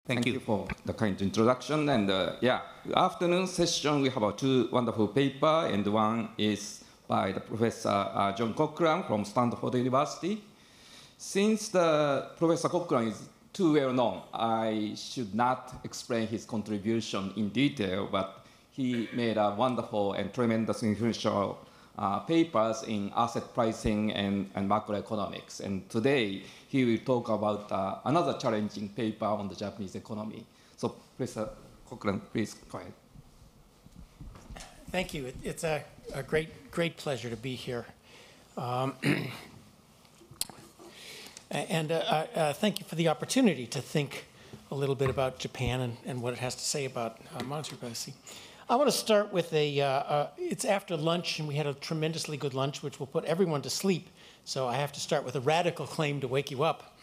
Thank you for the kind introduction. And yeah, afternoon session, we have two wonderful papers, and one is by the Professor John Cochrane from Stanford University. Since the Professor Cochrane is too well known, I should not explain his contribution in detail, but he made a wonderful and tremendous influential papers in asset pricing and macroeconomics. And today, he will talk about another challenging paper on the Japanese economy. So, Professor Cochrane, please go ahead. Thank you. It's a great pleasure to be here. Thank you for the opportunity to think a little bit about Japan and what it has to say about monetary policy. I want to start with it's after lunch, and we had a tremendously good lunch, which will put everyone to sleep. So I have to start with a radical claim to wake you up.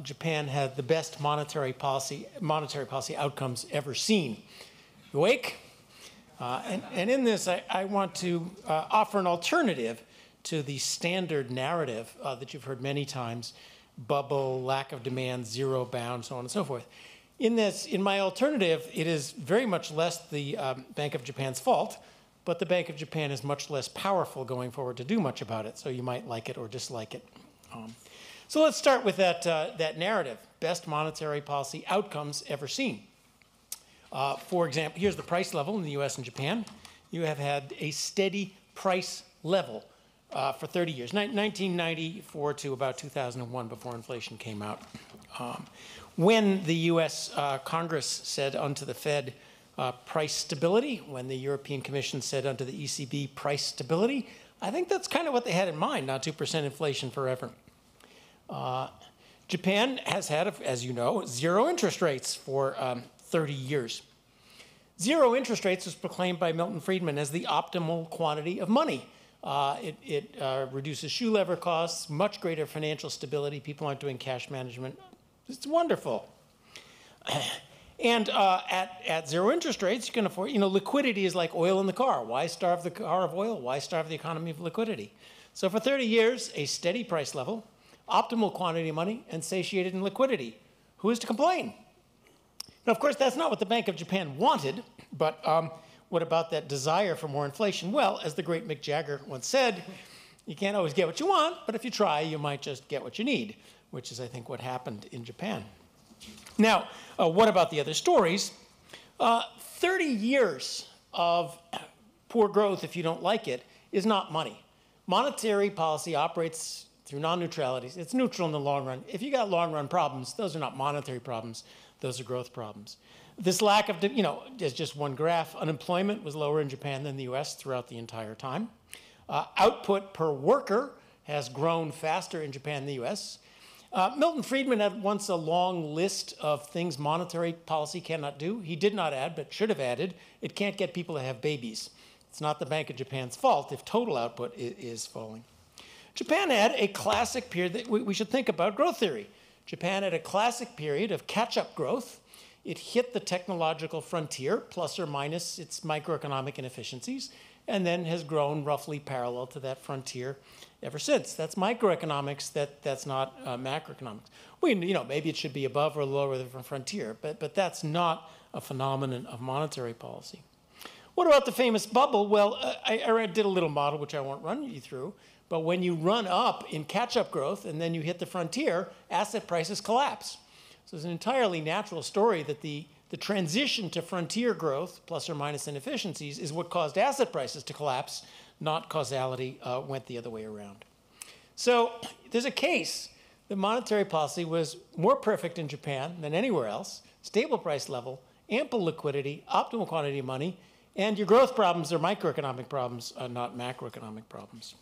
Japan had the best monetary policy outcomes ever seen. You awake? And in this, I want to offer an alternative to the standard narrative that you've heard many times: bubble, lack of demand, zero bound, so on and so forth. In my alternative, it is very much less the Bank of Japan's fault, but the Bank of Japan is much less powerful going forward to do much about it, so you might like it or dislike it. So let's start with that narrative: best monetary policy outcomes ever seen. For example, here's the price level in the US and Japan. You have had a steady price level for 30 years, 1994 to about 2001, before inflation came out. When the US Congress said unto the Fed price stability, when the European Commission said unto the ECB price stability, I think that's kind of what they had in mind, not 2% inflation forever. Japan has had, as you know, zero interest rates for 30 years. Zero interest rates was proclaimed by Milton Friedman as the optimal quantity of money. It reduces shoe leather costs, much greater financial stability. People aren't doing cash management. It's wonderful. And at zero interest rates, you can afford, liquidity is like oil in the car. Why starve the car of oil? Why starve the economy of liquidity? So for 30 years, a steady price level, optimal quantity of money, and satiated in liquidity. Who is to complain? Now, of course, that's not what the Bank of Japan wanted, but what about that desire for more inflation? Well, as the great Mick Jagger once said, you can't always get what you want, but if you try, you might just get what you need, which is, I think, what happened in Japan. Now, what about the other stories? 30 years of poor growth, if you don't like it, is not money. Monetary policy operates through non-neutralities. It's neutral in the long run. If you got long-run problems, those are not monetary problems. Those are growth problems. This lack of, there's just one graph. Unemployment was lower in Japan than the US throughout the entire time. Output per worker has grown faster in Japan than the US. Milton Friedman had once a long list of things monetary policy cannot do. He did not add, but should have added, it can't get people to have babies. It's not the Bank of Japan's fault if total output is falling. Japan had a classic period that we should think about growth theory. Japan had a classic period of catch-up growth. It hit the technological frontier, plus or minus its microeconomic inefficiencies, and then has grown roughly parallel to that frontier ever since. That's microeconomics, that's not macroeconomics. Maybe it should be above or lower the frontier, but that's not a phenomenon of monetary policy. What about the famous bubble? Well, I did a little model, which I won't run you through, but when you run up in catch-up growth and then you hit the frontier, asset prices collapse. So it's an entirely natural story that the transition to frontier growth, plus or minus inefficiencies, is what caused asset prices to collapse, not causality went the other way around. So there's a case that monetary policy was more perfect in Japan than anywhere else, stable price level, ample liquidity, optimal quantity of money, and your growth problems are microeconomic problems, not macroeconomic problems.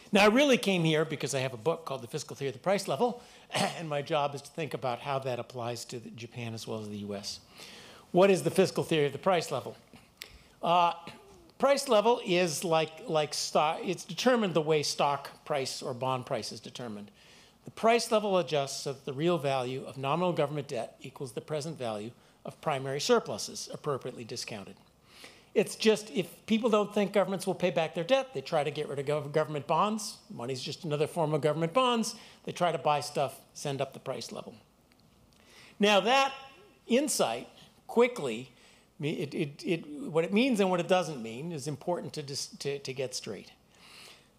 Now, I really came here because I have a book called The Fiscal Theory of the Price Level, and my job is to think about how that applies to Japan as well as the US. What is the fiscal theory of the price level? Price level is like stock. It's determined the way stock price or bond price is determined. The price level adjusts so that the real value of nominal government debt equals the present value of primary surpluses appropriately discounted. It's just, if people don't think governments will pay back their debt, they try to get rid of government bonds. Money's just another form of government bonds. They try to buy stuff, send up the price level. Now that insight, quickly, what it means and what it doesn't mean is important to get straight.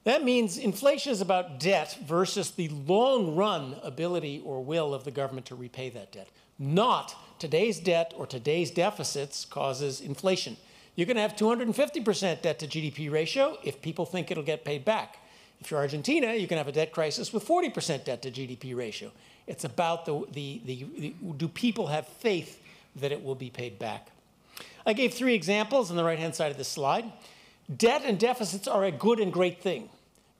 That means inflation is about debt versus the long-run ability or will of the government to repay that debt. Not today's debt or today's deficits causes inflation. You're going to have 250% debt to GDP ratio if people think it'll get paid back. If you're Argentina, you can have a debt crisis with 40% debt to GDP ratio. It's about do people have faith that it will be paid back? I gave 3 examples on the right-hand side of this slide. Debt and deficits are a good and great thing.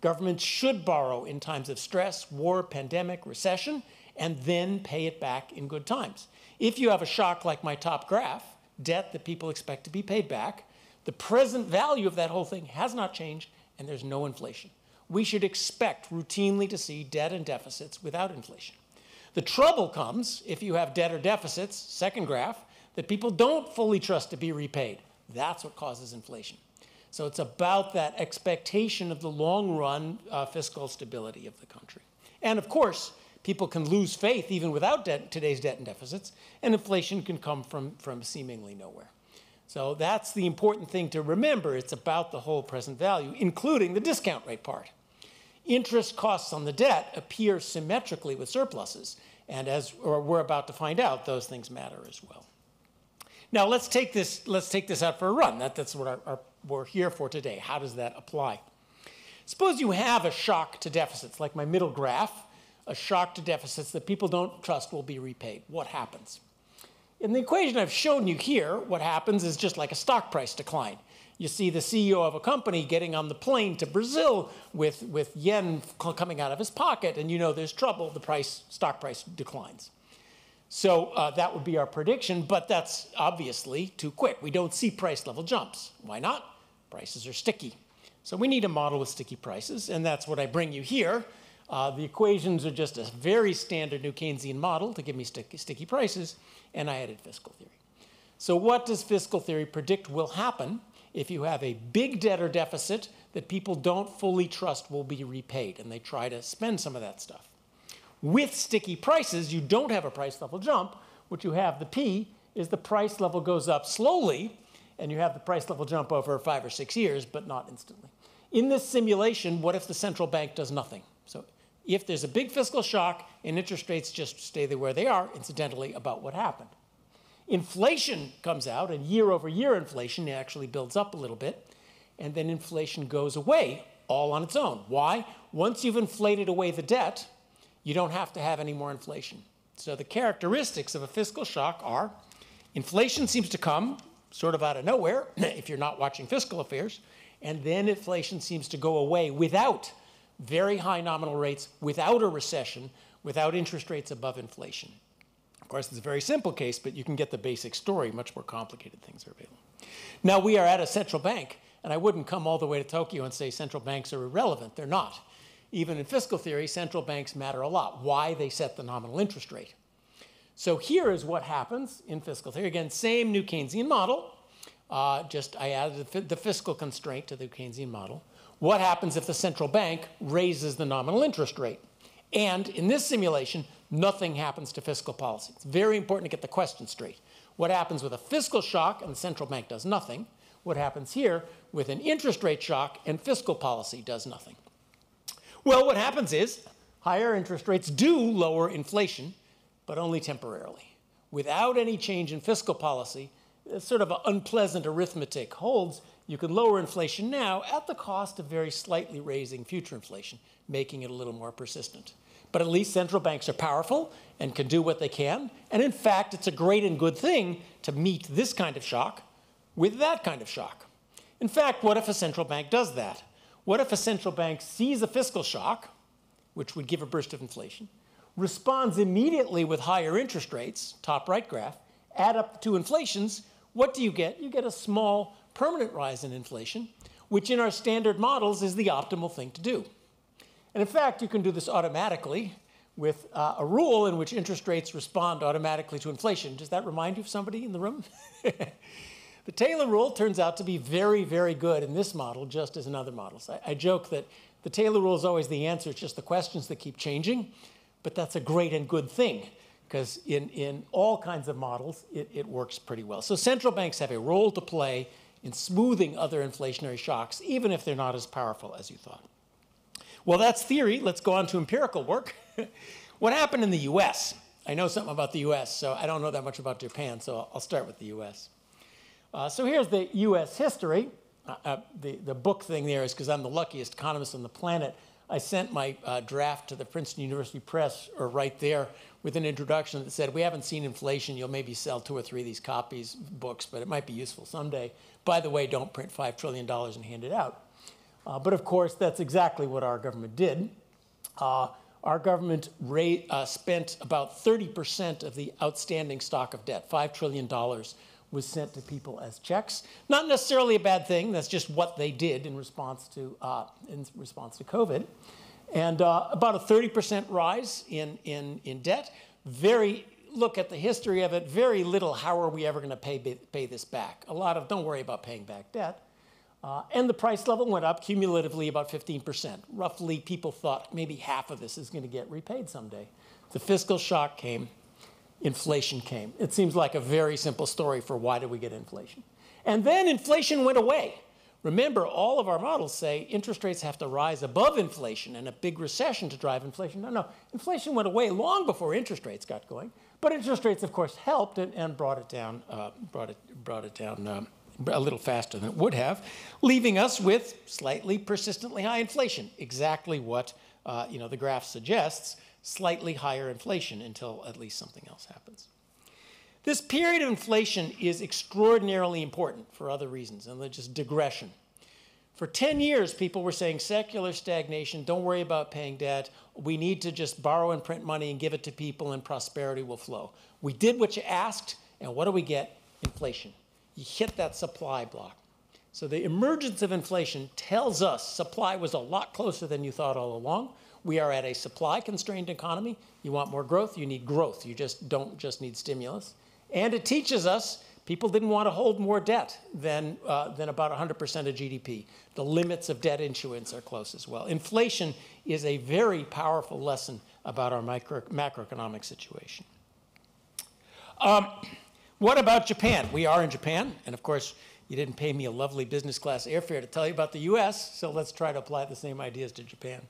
Governments should borrow in times of stress, war, pandemic, recession, and then pay it back in good times. If you have a shock like my top graph, debt that people expect to be paid back, the present value of that whole thing has not changed, and there's no inflation. We should expect routinely to see debt and deficits without inflation. The trouble comes if you have debt or deficits, second graph, that people don't fully trust to be repaid. That's what causes inflation. So it's about that expectation of the long-run fiscal stability of the country. And of course, people can lose faith even without today's debt and deficits, and inflation can come from seemingly nowhere. So that's the important thing to remember. It's about the whole present value, including the discount rate part. Interest costs on the debt appear symmetrically with surpluses, and as we're about to find out, those things matter as well. Now let's take this out for a run. That's what we're here for today. How does that apply? Suppose you have a shock to deficits, like my middle graph, a shock to deficits that people don't trust will be repaid. What happens? In the equation I've shown you here, what happens is just like a stock price decline. You see the CEO of a company getting on the plane to Brazil with yen coming out of his pocket, and you know there's trouble, the stock price declines. So that would be our prediction, but that's obviously too quick. We don't see price level jumps. Why not? Prices are sticky. So we need a model with sticky prices, and that's what I bring you here. The equations are just a very standard New Keynesian model to give me sticky prices, and I added fiscal theory. So what does fiscal theory predict will happen if you have a big debt or deficit that people don't fully trust will be repaid, and they try to spend some of that stuff? With sticky prices, you don't have a price level jump. What you have, the P, is the price level goes up slowly, and you have the price level jump over 5 or 6 years, but not instantly. In this simulation, what if the central bank does nothing? So if there's a big fiscal shock and interest rates just stay where they are, incidentally, about what happened. Inflation comes out, and year-over-year inflation actually builds up a little bit, and then inflation goes away all on its own. Why? Once you've inflated away the debt, you don't have to have any more inflation. So the characteristics of a fiscal shock are inflation seems to come sort of out of nowhere if you're not watching fiscal affairs, and then inflation seems to go away without very high nominal rates, without a recession, without interest rates above inflation. Of course, it's a very simple case, but you can get the basic story. Much more complicated things are available. Now, we are at a central bank, and I wouldn't come all the way to Tokyo and say central banks are irrelevant. They're not. Even in fiscal theory, central banks matter a lot. Why? They set the nominal interest rate. So here is what happens in fiscal theory. Again, same New Keynesian model. Just I added the fiscal constraint to the Keynesian model. What happens if the central bank raises the nominal interest rate? And in this simulation, nothing happens to fiscal policy. It's very important to get the question straight. What happens with a fiscal shock and the central bank does nothing? What happens here with an interest rate shock and fiscal policy does nothing? Well, what happens is higher interest rates do lower inflation, but only temporarily. Without any change in fiscal policy, sort of an unpleasant arithmetic holds. You can lower inflation now at the cost of very slightly raising future inflation, making it a little more persistent. But at least central banks are powerful and can do what they can. And in fact, it's a great and good thing to meet this kind of shock with that kind of shock. In fact, what if a central bank does that? What if a central bank sees a fiscal shock, which would give a burst of inflation, responds immediately with higher interest rates, top right graph, add up the two inflations, what do you get? You get a small permanent rise in inflation, which in our standard models is the optimal thing to do. And in fact, you can do this automatically with a rule in which interest rates respond automatically to inflation. Does that remind you of somebody in the room? The Taylor rule turns out to be very, very good in this model, just as in other models. I joke that the Taylor rule is always the answer. It's just the questions that keep changing. But that's a great and good thing, because in all kinds of models, it works pretty well. So central banks have a role to play in smoothing other inflationary shocks, even if they're not as powerful as you thought. Well, that's theory. Let's go on to empirical work. What happened in the US? I know something about the US, so I don't know that much about Japan, so I'll start with the US. So here's the US history. The book thing there is because I'm the luckiest economist on the planet. I sent my draft to the Princeton University Press, or right there, with an introduction that said, we haven't seen inflation. You'll maybe sell 2 or 3 of these books, but it might be useful someday. By the way, don't print $5 trillion and hand it out. But of course, that's exactly what our government did. Our government spent about 30% of the outstanding stock of debt, $5 trillion, was sent to people as checks. Not necessarily a bad thing. That's just what they did in response to COVID. And about a 30% rise in debt. Look at the history of it, very little, how are we ever going to pay this back? A lot of, don't worry about paying back debt. And the price level went up cumulatively about 15%. Roughly, people thought maybe half of this is going to get repaid someday. The fiscal shock came. Inflation came. It seems like a very simple story for why did we get inflation. And then inflation went away. Remember, all of our models say interest rates have to rise above inflation and a big recession to drive inflation. No, inflation went away long before interest rates got going. But interest rates, of course, helped and brought it down, a little faster than it would have, leaving us with slightly persistently high inflation. Exactly what the graph suggests. Slightly higher inflation until at least something else happens. This period of inflation is extraordinarily important for other reasons, and just digression. For 10 years, people were saying secular stagnation, don't worry about paying debt, we need to just borrow and print money and give it to people and prosperity will flow. We did what you asked, and what do we get? Inflation. You hit that supply block. So the emergence of inflation tells us supply was a lot closer than you thought all along. We are at a supply-constrained economy. You want more growth, you need growth. You don't just need stimulus. And it teaches us people didn't want to hold more debt than about 100% of GDP. The limits of debt issuance are close as well. Inflation is a very powerful lesson about our macroeconomic situation. What about Japan? We are in Japan, and of course, you didn't pay me a lovely business class airfare to tell you about the US, so let's try to apply the same ideas to Japan.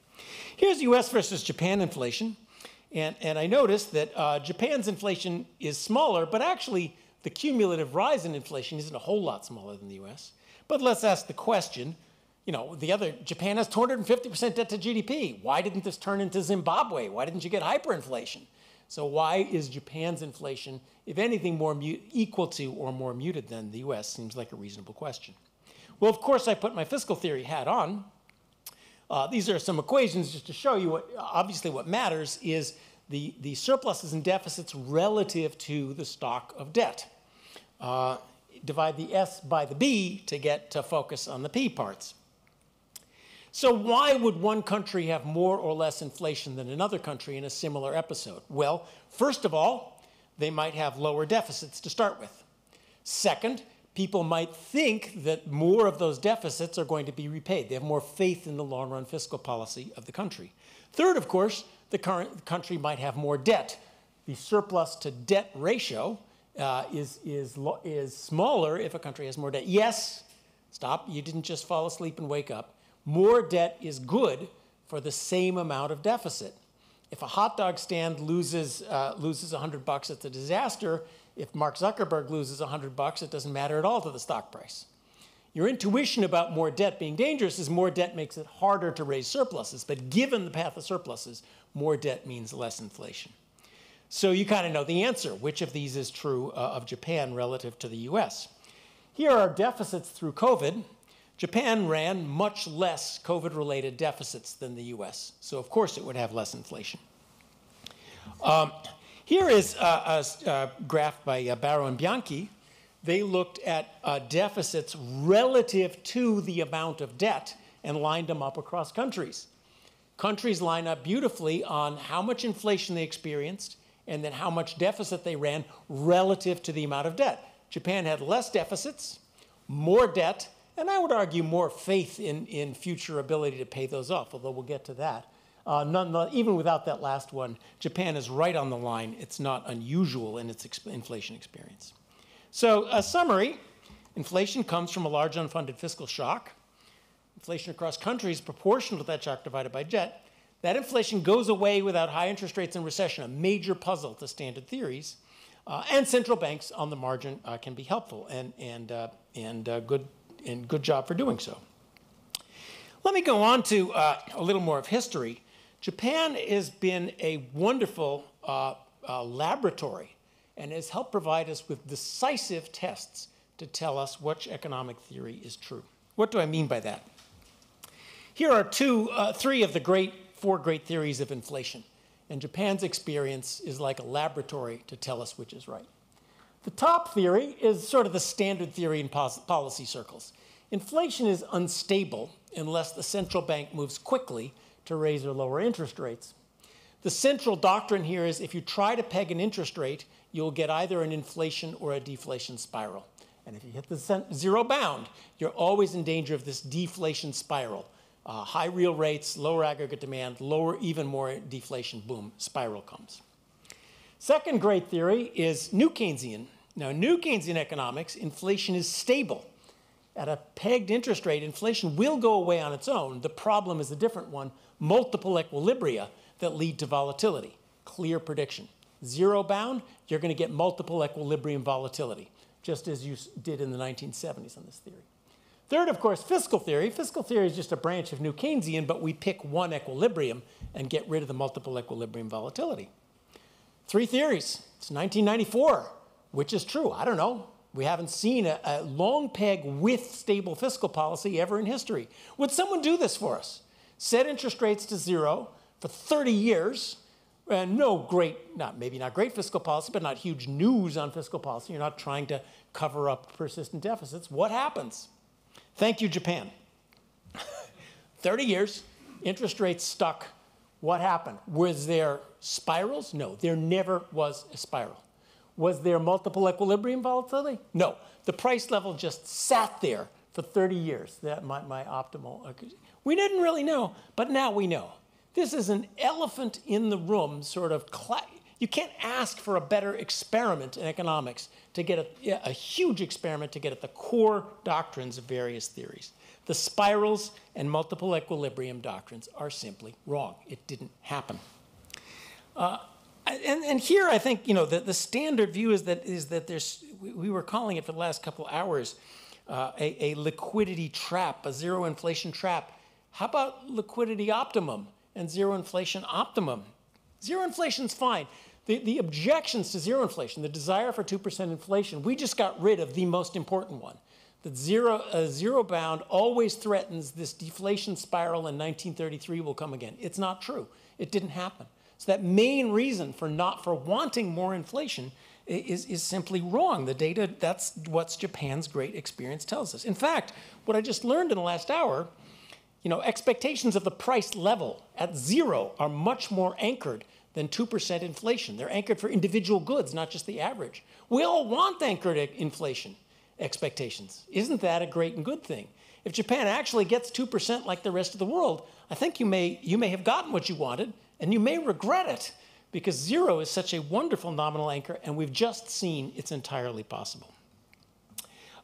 Here's US versus Japan inflation, and I noticed that Japan's inflation is smaller, but actually the cumulative rise in inflation isn't a whole lot smaller than the US. But let's ask the question, Japan has 250% debt to GDP. Why didn't this turn into Zimbabwe? Why didn't you get hyperinflation? So why is Japan's inflation, if anything, more equal to or more muted than the US? Seems like a reasonable question. Well, of course, I put my fiscal theory hat on. These are some equations just to show you obviously what matters is the surpluses and deficits relative to the stock of debt. Divide the S by the B to get to focus on the P parts. So why would one country have more or less inflation than another country in a similar episode? Well, first of all, they might have lower deficits to start with. Second, people might think that more of those deficits are going to be repaid. They have more faith in the long-run fiscal policy of the country. Third, of course, the current country might have more debt. The surplus to debt ratio is smaller if a country has more debt. Yes, stop, you didn't just fall asleep and wake up. More debt is good for the same amount of deficit. If a hot dog stand loses $100, it's a disaster. If Mark Zuckerberg loses $100, it doesn't matter at all to the stock price. Your intuition about more debt being dangerous is more debt makes it harder to raise surpluses. But given the path of surpluses, more debt means less inflation. So you kind of know the answer. Which of these is true of Japan relative to the US? Here are deficits through COVID. Japan ran much less COVID-related deficits than the US. So of course it would have less inflation. Here is a graph by Barrow and Bianchi. They looked at deficits relative to the amount of debt and lined them up across countries. Countries line up beautifully on how much inflation they experienced and then how much deficit they ran relative to the amount of debt. Japan had less deficits, more debt, and I would argue more faith in future ability to pay those off, although we'll get to that. Even without that last one, Japan is right on the line. It's not unusual in its inflation experience. So a summary, inflation comes from a large unfunded fiscal shock. Inflation across countries proportional to that shock divided by jet. That inflation goes away without high interest rates and recession, a major puzzle to standard theories. And central banks on the margin can be helpful, and good job for doing so. Let me go on to a little more of history. Japan has been a wonderful laboratory and has helped provide us with decisive tests to tell us which economic theory is true. What do I mean by that? Here are three of the four great theories of inflation. And Japan's experience is like a laboratory to tell us which is right. The top theory is sort of the standard theory in policy circles. Inflation is unstable unless the central bank moves quickly to raise or lower interest rates. The central doctrine here is if you try to peg an interest rate, you'll get either an inflation or a deflation spiral. And if you hit the zero bound, you're always in danger of this deflation spiral. High real rates, lower aggregate demand, even more deflation, boom, spiral comes. Second great theory is New Keynesian. Now, New Keynesian economics, inflation is stable. At a pegged interest rate, inflation will go away on its own. The problem is a different one, multiple equilibria that lead to volatility. Clear prediction. Zero bound, you're going to get multiple equilibrium volatility, just as you did in the 1970s on this theory. Third, of course, fiscal theory. Fiscal theory is just a branch of New Keynesian, but we pick one equilibrium and get rid of the multiple equilibrium volatility. Three theories. It's 1994. Which is true? I don't know. We haven't seen a long peg with stable fiscal policy ever in history. Would someone do this for us? Set interest rates to zero for 30 years, and no great, maybe not great fiscal policy, but not huge news on fiscal policy. You're not trying to cover up persistent deficits. What happens? Thank you, Japan. 30 years, interest rates stuck. What happened? Was there spirals? No, there never was a spiral. Was there multiple equilibrium volatility? No. The price level just sat there for 30 years. That my optimal. We didn't really know, but now we know. This is an elephant in the room sort of. You can't ask for a better experiment in economics to get a huge experiment to get at the core doctrines of various theories. The spirals and multiple equilibrium doctrines are simply wrong. It didn't happen. And here I think the standard view is that there's, we were calling it for the last couple hours, a liquidity trap, a zero inflation trap. How about liquidity optimum and zero inflation optimum? Zero inflation's fine. The objections to zero inflation, the desire for 2% inflation, we just got rid of the most important one. That zero bound always threatens this deflation spiral, and 1933 will come again. It's not true. It didn't happen. So that main reason for wanting more inflation is simply wrong. The data, that's what Japan's great experience tells us. In fact, what I just learned in the last hour, expectations of the price level at zero are much more anchored than 2% inflation. They're anchored for individual goods, not just the average. We all want anchored inflation expectations. Isn't that a great and good thing? If Japan actually gets 2% like the rest of the world, I think you may have gotten what you wanted, and you may regret it, because zero is such a wonderful nominal anchor, and we've just seen it's entirely possible.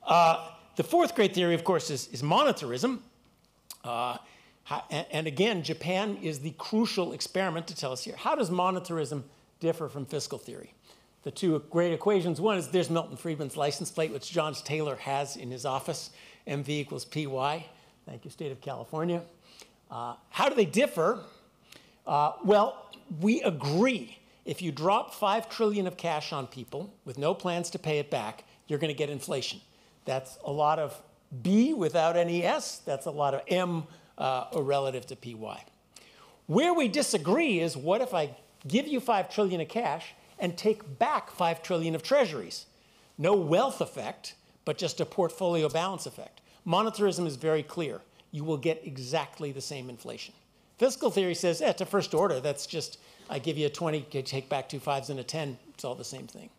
The fourth great theory, of course, is monetarism. And again, Japan is the crucial experiment to tell us here. How does monetarism differ from fiscal theory? The two great equations, one is there's Milton Friedman's license plate, which John Taylor has in his office, MV equals PY. Thank you, State of California. How do they differ? Well, we agree. If you drop $5 trillion of cash on people with no plans to pay it back, you're going to get inflation. That's a lot of B without any S. That's a lot of M relative to PY. Where we disagree is, what if I give you $5 trillion of cash and take back $5 trillion of treasuries? No wealth effect, but just a portfolio balance effect. Monetarism is very clear. You will get exactly the same inflation. Fiscal theory says, it's a first order. That's just, I give you a 20, you take back 2 5s and a 10. It's all the same thing.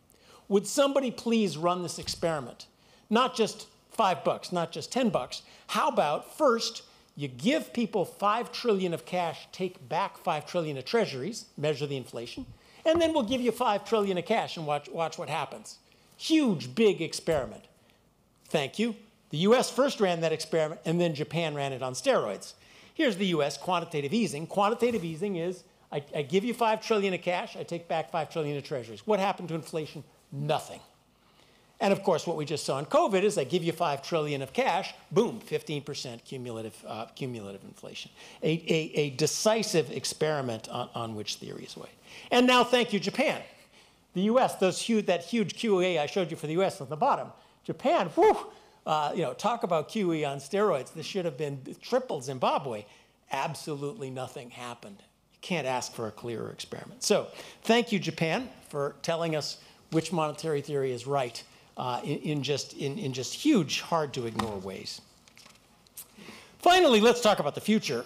Would somebody please run this experiment? Not just $5, not just $10. How about first You give people 5 trillion of cash, take back 5 trillion of treasuries, measure the inflation, and then we'll give you 5 trillion of cash and watch what happens. Huge, big experiment. Thank you. The US first ran that experiment, and then Japan ran it on steroids. Here's the US quantitative easing. Quantitative easing is, I give you 5 trillion of cash, I take back 5 trillion of treasuries. What happened to inflation? Nothing. And of course, what we just saw in COVID is I give you 5 trillion of cash, boom, 15% cumulative inflation. A decisive experiment on which theory is weighed. And now, thank you, Japan. The US, that huge QE I showed you for the US on the bottom. Japan, whew, talk about QE on steroids. This should have been triple Zimbabwe. Absolutely nothing happened. You can't ask for a clearer experiment. So thank you, Japan, for telling us which monetary theory is right in just huge, hard to ignore ways. Finally, let's talk about the future,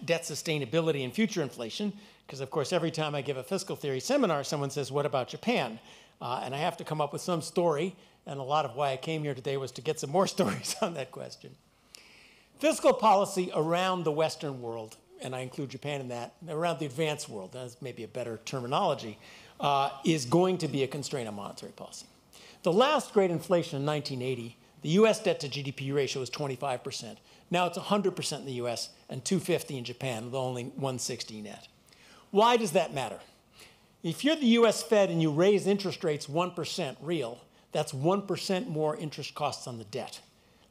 debt sustainability and future inflation, because of course every time I give a fiscal theory seminar, someone says, what about Japan? And I have to come up with some story, and a lot of why I came here today was to get some more stories on that question. Fiscal policy around the Western world, and I include Japan in that, around the advanced world, that's maybe a better terminology, is going to be a constraint on monetary policy. The last great inflation in 1980, the US debt to GDP ratio was 25%. Now it's 100% in the US and 250 in Japan, with only 160 net. Why does that matter? If you're the US Fed and you raise interest rates 1% real, that's 1% more interest costs on the debt.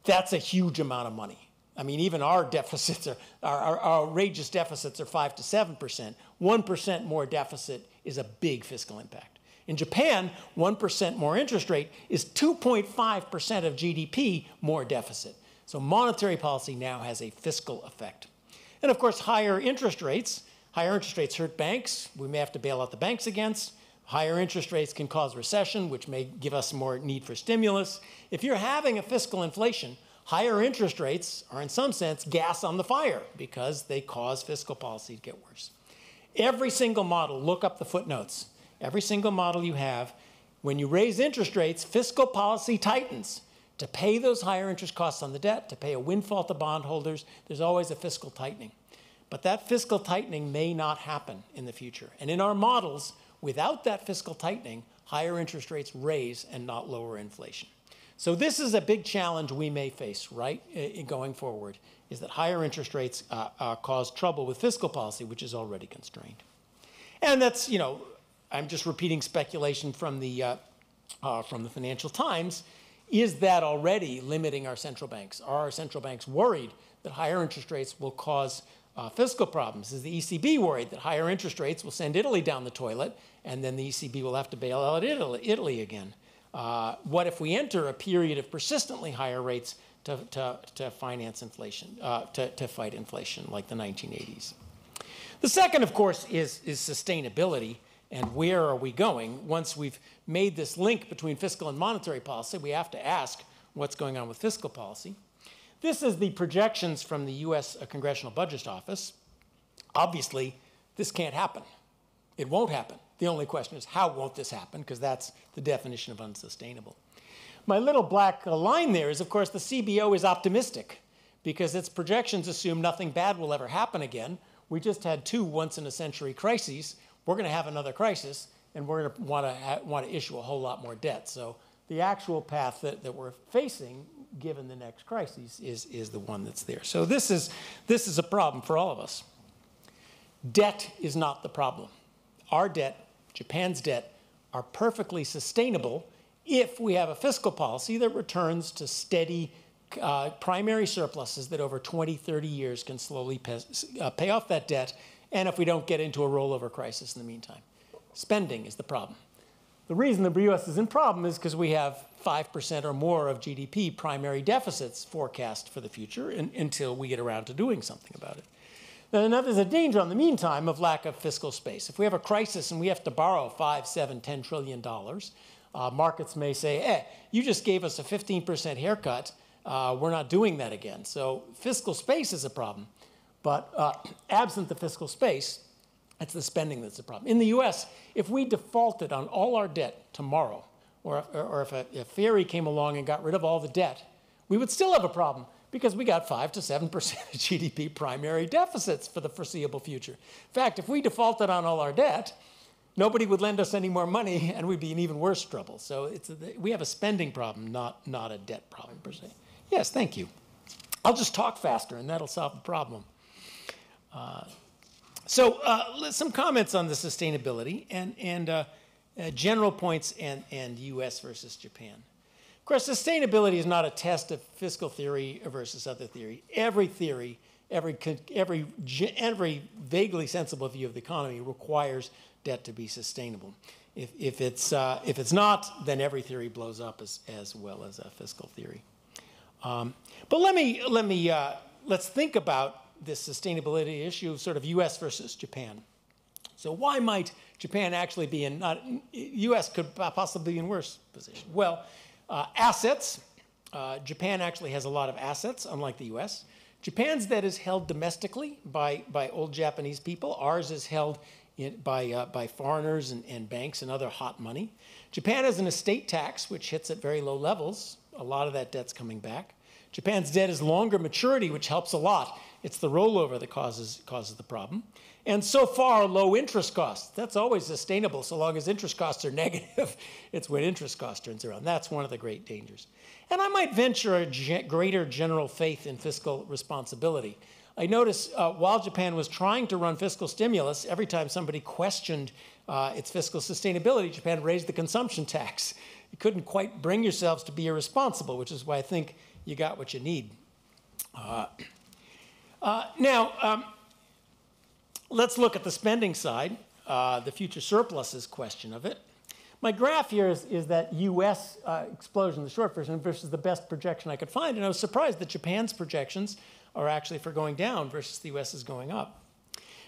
That's a huge amount of money. I mean, even our deficits our outrageous deficits are 5 to 7%. 1% more deficit is a big fiscal impact. In Japan, 1% more interest rate is 2.5% of GDP more deficit. So monetary policy now has a fiscal effect. And of course, higher interest rates hurt banks. We may have to bail out the banks against. Higher interest rates can cause recession, which may give us more need for stimulus. If you're having a fiscal inflation, higher interest rates are in some sense gas on the fire because they cause fiscal policy to get worse. Every single model, look up the footnotes. Every single model you have, when you raise interest rates, fiscal policy tightens. To pay those higher interest costs on the debt, to pay a windfall to bondholders, there's always a fiscal tightening. But that fiscal tightening may not happen in the future. And in our models, without that fiscal tightening, higher interest rates raise and not lower inflation. So this is a big challenge we may face, right, going forward, is that higher interest rates cause trouble with fiscal policy, which is already constrained. And that's, I'm just repeating speculation from the Financial Times. Is that already limiting our central banks? Are our central banks worried that higher interest rates will cause fiscal problems? Is the ECB worried that higher interest rates will send Italy down the toilet, and then the ECB will have to bail out Italy again? What if we enter a period of persistently higher rates to finance inflation, to fight inflation like the 1980s? The second, of course, is sustainability. And where are we going? Once we've made this link between fiscal and monetary policy, we have to ask what's going on with fiscal policy. This is the projections from the US Congressional Budget Office. Obviously, this can't happen. It won't happen. The only question is, how won't this happen? Because that's the definition of unsustainable. My little black line there is, of course, the CBO is optimistic because its projections assume nothing bad will ever happen again. We just had 2 once-in-a-century crises. We're going to have another crisis, and we're going to want to issue a whole lot more debt. So the actual path that we're facing, given the next crisis, is the one that's there. So this is a problem for all of us. Debt is not the problem. Our debt, Japan's debt, are perfectly sustainable if we have a fiscal policy that returns to steady primary surpluses that over 20, 30 years can slowly pay off that debt, and if we don't get into a rollover crisis in the meantime. Spending is the problem. The reason the U.S. is in problem is because we have 5% or more of GDP primary deficits forecast for the future until we get around to doing something about it. Now, there's a danger in the meantime of lack of fiscal space. If we have a crisis and we have to borrow $5, $7, $10 trillion, markets may say, you just gave us a 15% haircut. We're not doing that again. So fiscal space is a problem. But absent the fiscal space, it's the spending that's the problem. In the US, if we defaulted on all our debt tomorrow, or if a ferry came along and got rid of all the debt, we would still have a problem because we got 5 to 7% of GDP primary deficits for the foreseeable future. In fact, if we defaulted on all our debt, nobody would lend us any more money, and we'd be in even worse trouble. So we have a spending problem, not a debt problem per se. Yes, thank you. I'll just talk faster, and that'll solve the problem. So some comments on the sustainability and general points and U.S. versus Japan. Of course, sustainability is not a test of fiscal theory versus other theory. Every theory, every vaguely sensible view of the economy requires debt to be sustainable. If it's not, then every theory blows up as well as a fiscal theory. But let's think about this sustainability issue of sort of U.S. versus Japan. So why might Japan actually be in U.S. could possibly be in worse position? Well, assets. Japan actually has a lot of assets, unlike the U.S. Japan's debt is held domestically by old Japanese people. Ours is held by foreigners and banks and other hot money. Japan has an estate tax, which hits at very low levels. A lot of that debt's coming back. Japan's debt is longer maturity, which helps a lot. It's the rollover that causes the problem. And so far, low interest costs. That's always sustainable so long as interest costs are negative. It's when interest cost turns around. That's one of the great dangers. And I might venture a greater general faith in fiscal responsibility. I noticed while Japan was trying to run fiscal stimulus, every time somebody questioned its fiscal sustainability, Japan raised the consumption tax. You couldn't quite bring yourselves to be irresponsible, which is why I think you got what you need. Now, let's look at the spending side, the future surpluses question of it. My graph here is that U.S. explosion, the short version, versus the best projection I could find. And I was surprised that Japan's projections are actually for going down versus the U.S. is going up.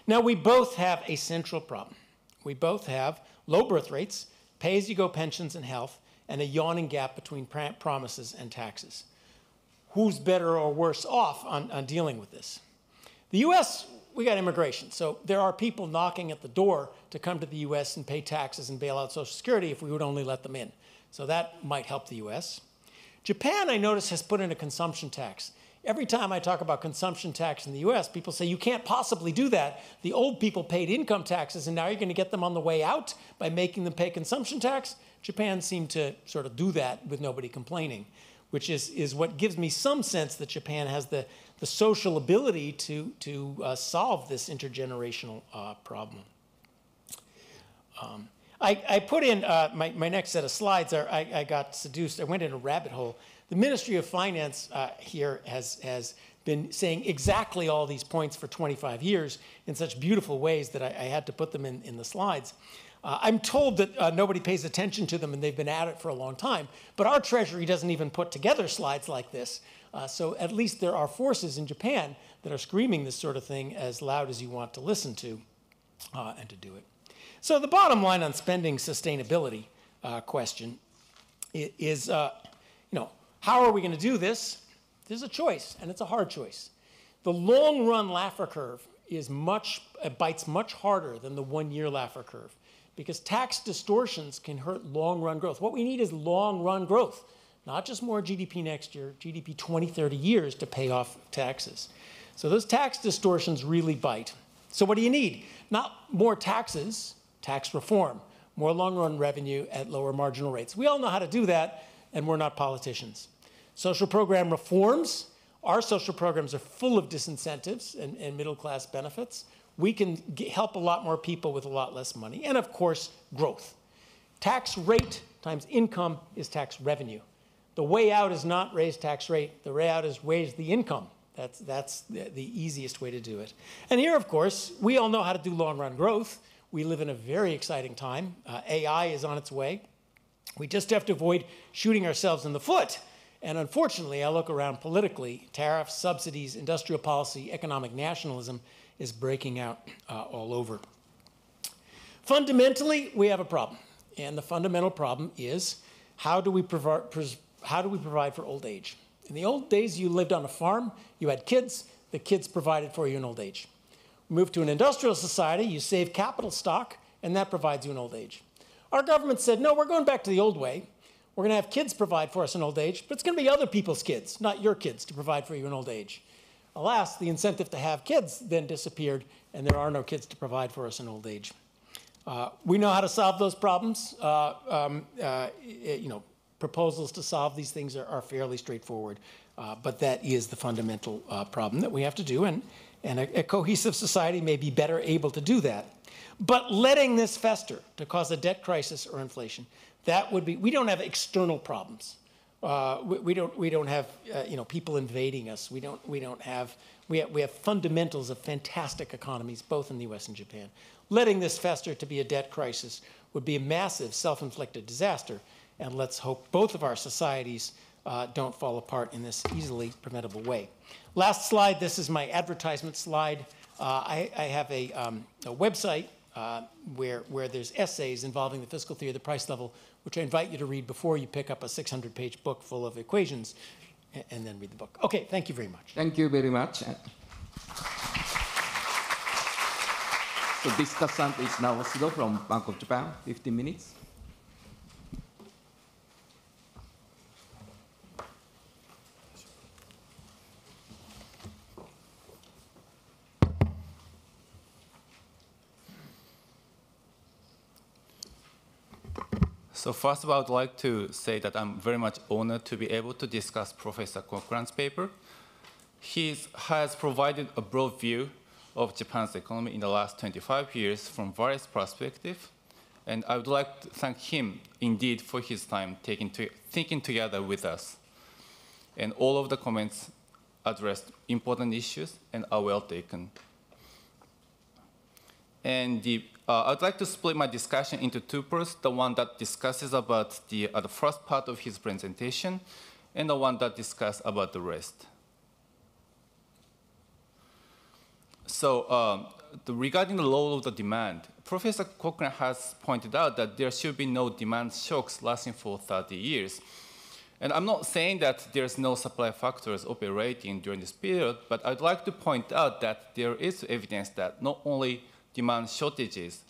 Now, we both have a central problem. We both have low birth rates, pay-as-you-go pensions and health, and a yawning gap between promises and taxes. Who's better or worse off on dealing with this? The U.S., we got immigration. So there are people knocking at the door to come to the U.S. and pay taxes and bail out Social Security if we would only let them in. So that might help the U.S. Japan, I notice, has put in a consumption tax. Every time I talk about consumption tax in the U.S., people say, you can't possibly do that. The old people paid income taxes, and now you're going to get them on the way out by making them pay consumption tax. Japan seemed to sort of do that with nobody complaining, which is what gives me some sense that Japan has the social ability to solve this intergenerational problem. I put in my next set of slides. I got seduced. I went in a rabbit hole. The Ministry of Finance here has been saying exactly all these points for 25 years in such beautiful ways that I had to put them in the slides. I'm told that nobody pays attention to them, and they've been at it for a long time. But our Treasury doesn't even put together slides like this. So at least there are forces in Japan that are screaming this sort of thing as loud as you want to listen to and to do it. So the bottom line on spending sustainability question is, how are we going to do this? There's a choice, and it's a hard choice. The long-run Laffer curve bites much harder than the one-year Laffer curve, because tax distortions can hurt long-run growth. What we need is long-run growth, not just more GDP next year, GDP 20, 30 years to pay off taxes. So those tax distortions really bite. So what do you need? Not more taxes, tax reform, more long-run revenue at lower marginal rates. We all know how to do that, and we're not politicians. Social program reforms. Our social programs are full of disincentives and middle-class benefits. We can help a lot more people with a lot less money. And, of course, growth. Tax rate times income is tax revenue. The way out is not raise tax rate. The way out is raise the income. That's the easiest way to do it. And here, of course, we all know how to do long-run growth. We live in a very exciting time. AI is on its way. We just have to avoid shooting ourselves in the foot. And unfortunately, I look around politically, tariffs, subsidies, industrial policy, economic nationalism is breaking out all over. Fundamentally, we have a problem. And the fundamental problem is, how do we provide for old age? In the old days, you lived on a farm, you had kids, the kids provided for you in old age. Move to an industrial society, you save capital stock, and that provides you in old age. Our government said, no, we're going back to the old way. We're going to have kids provide for us in old age, but it's going to be other people's kids, not your kids, to provide for you in old age. Alas, the incentive to have kids then disappeared, and there are no kids to provide for us in old age. We know how to solve those problems. Proposals to solve these things are fairly straightforward, but that is the fundamental problem that we have to do, and a cohesive society may be better able to do that. But letting this fester to cause a debt crisis or inflation, that would be, we don't have external problems. We don't have people invading us. We have fundamentals of fantastic economies, both in the US and Japan. Letting this fester to be a debt crisis would be a massive self-inflicted disaster, and let's hope both of our societies don't fall apart in this easily preventable way. Last slide, this is my advertisement slide. I have a website where there's essays involving the fiscal theory of the price level, which I invite you to read before you pick up a 600-page book full of equations and then read the book. Okay, thank you very much. Thank you very much. So discussant is now Sudo from Bank of Japan, 15 minutes. So first of all, I would like to say that I'm very much honored to be able to discuss Professor Cochrane's paper. He has provided a broad view of Japan's economy in the last 25 years from various perspectives. And I would like to thank him indeed for his time thinking together with us. And all of the comments addressed important issues and are well taken. And I'd like to split my discussion into two parts, the one that discusses about the first part of his presentation, and the one that discusses about the rest. So regarding the role of the demand, Professor Cochrane has pointed out that there should be no demand shocks lasting for 30 years. And I'm not saying that there's no supply factors operating during this period, but I'd like to point out that there is evidence that not only demand shortages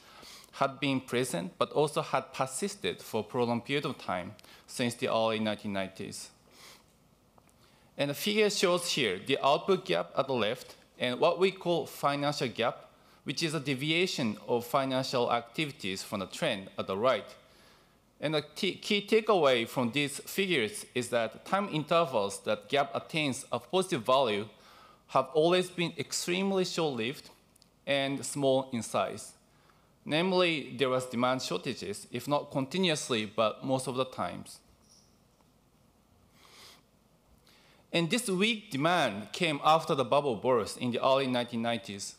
had been present, but also had persisted for a prolonged period of time since the early 1990s. And the figure shows here the output gap at the left and what we call financial gap, which is a deviation of financial activities from the trend at the right. And the key takeaway from these figures is that time intervals that gap attains a positive value have always been extremely short-lived and small in size. Namely, there was demand shortages, if not continuously, but most of the times. And this weak demand came after the bubble burst in the early 1990s.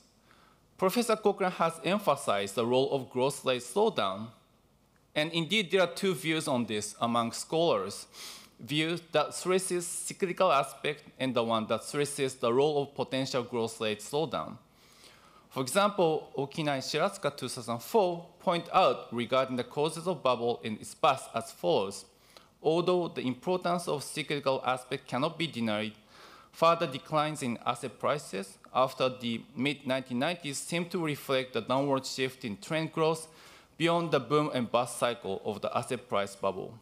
Professor Cochrane has emphasized the role of growth rate slowdown. And indeed, there are two views on this among scholars. View that stresses cyclical aspect and the one that stresses the role of potential growth rate slowdown. For example, Okina and Shiratsuka 2004 point out regarding the causes of bubble in its past as follows. Although the importance of cyclical aspect cannot be denied, further declines in asset prices after the mid-1990s seem to reflect the downward shift in trend growth beyond the boom and bust cycle of the asset price bubble.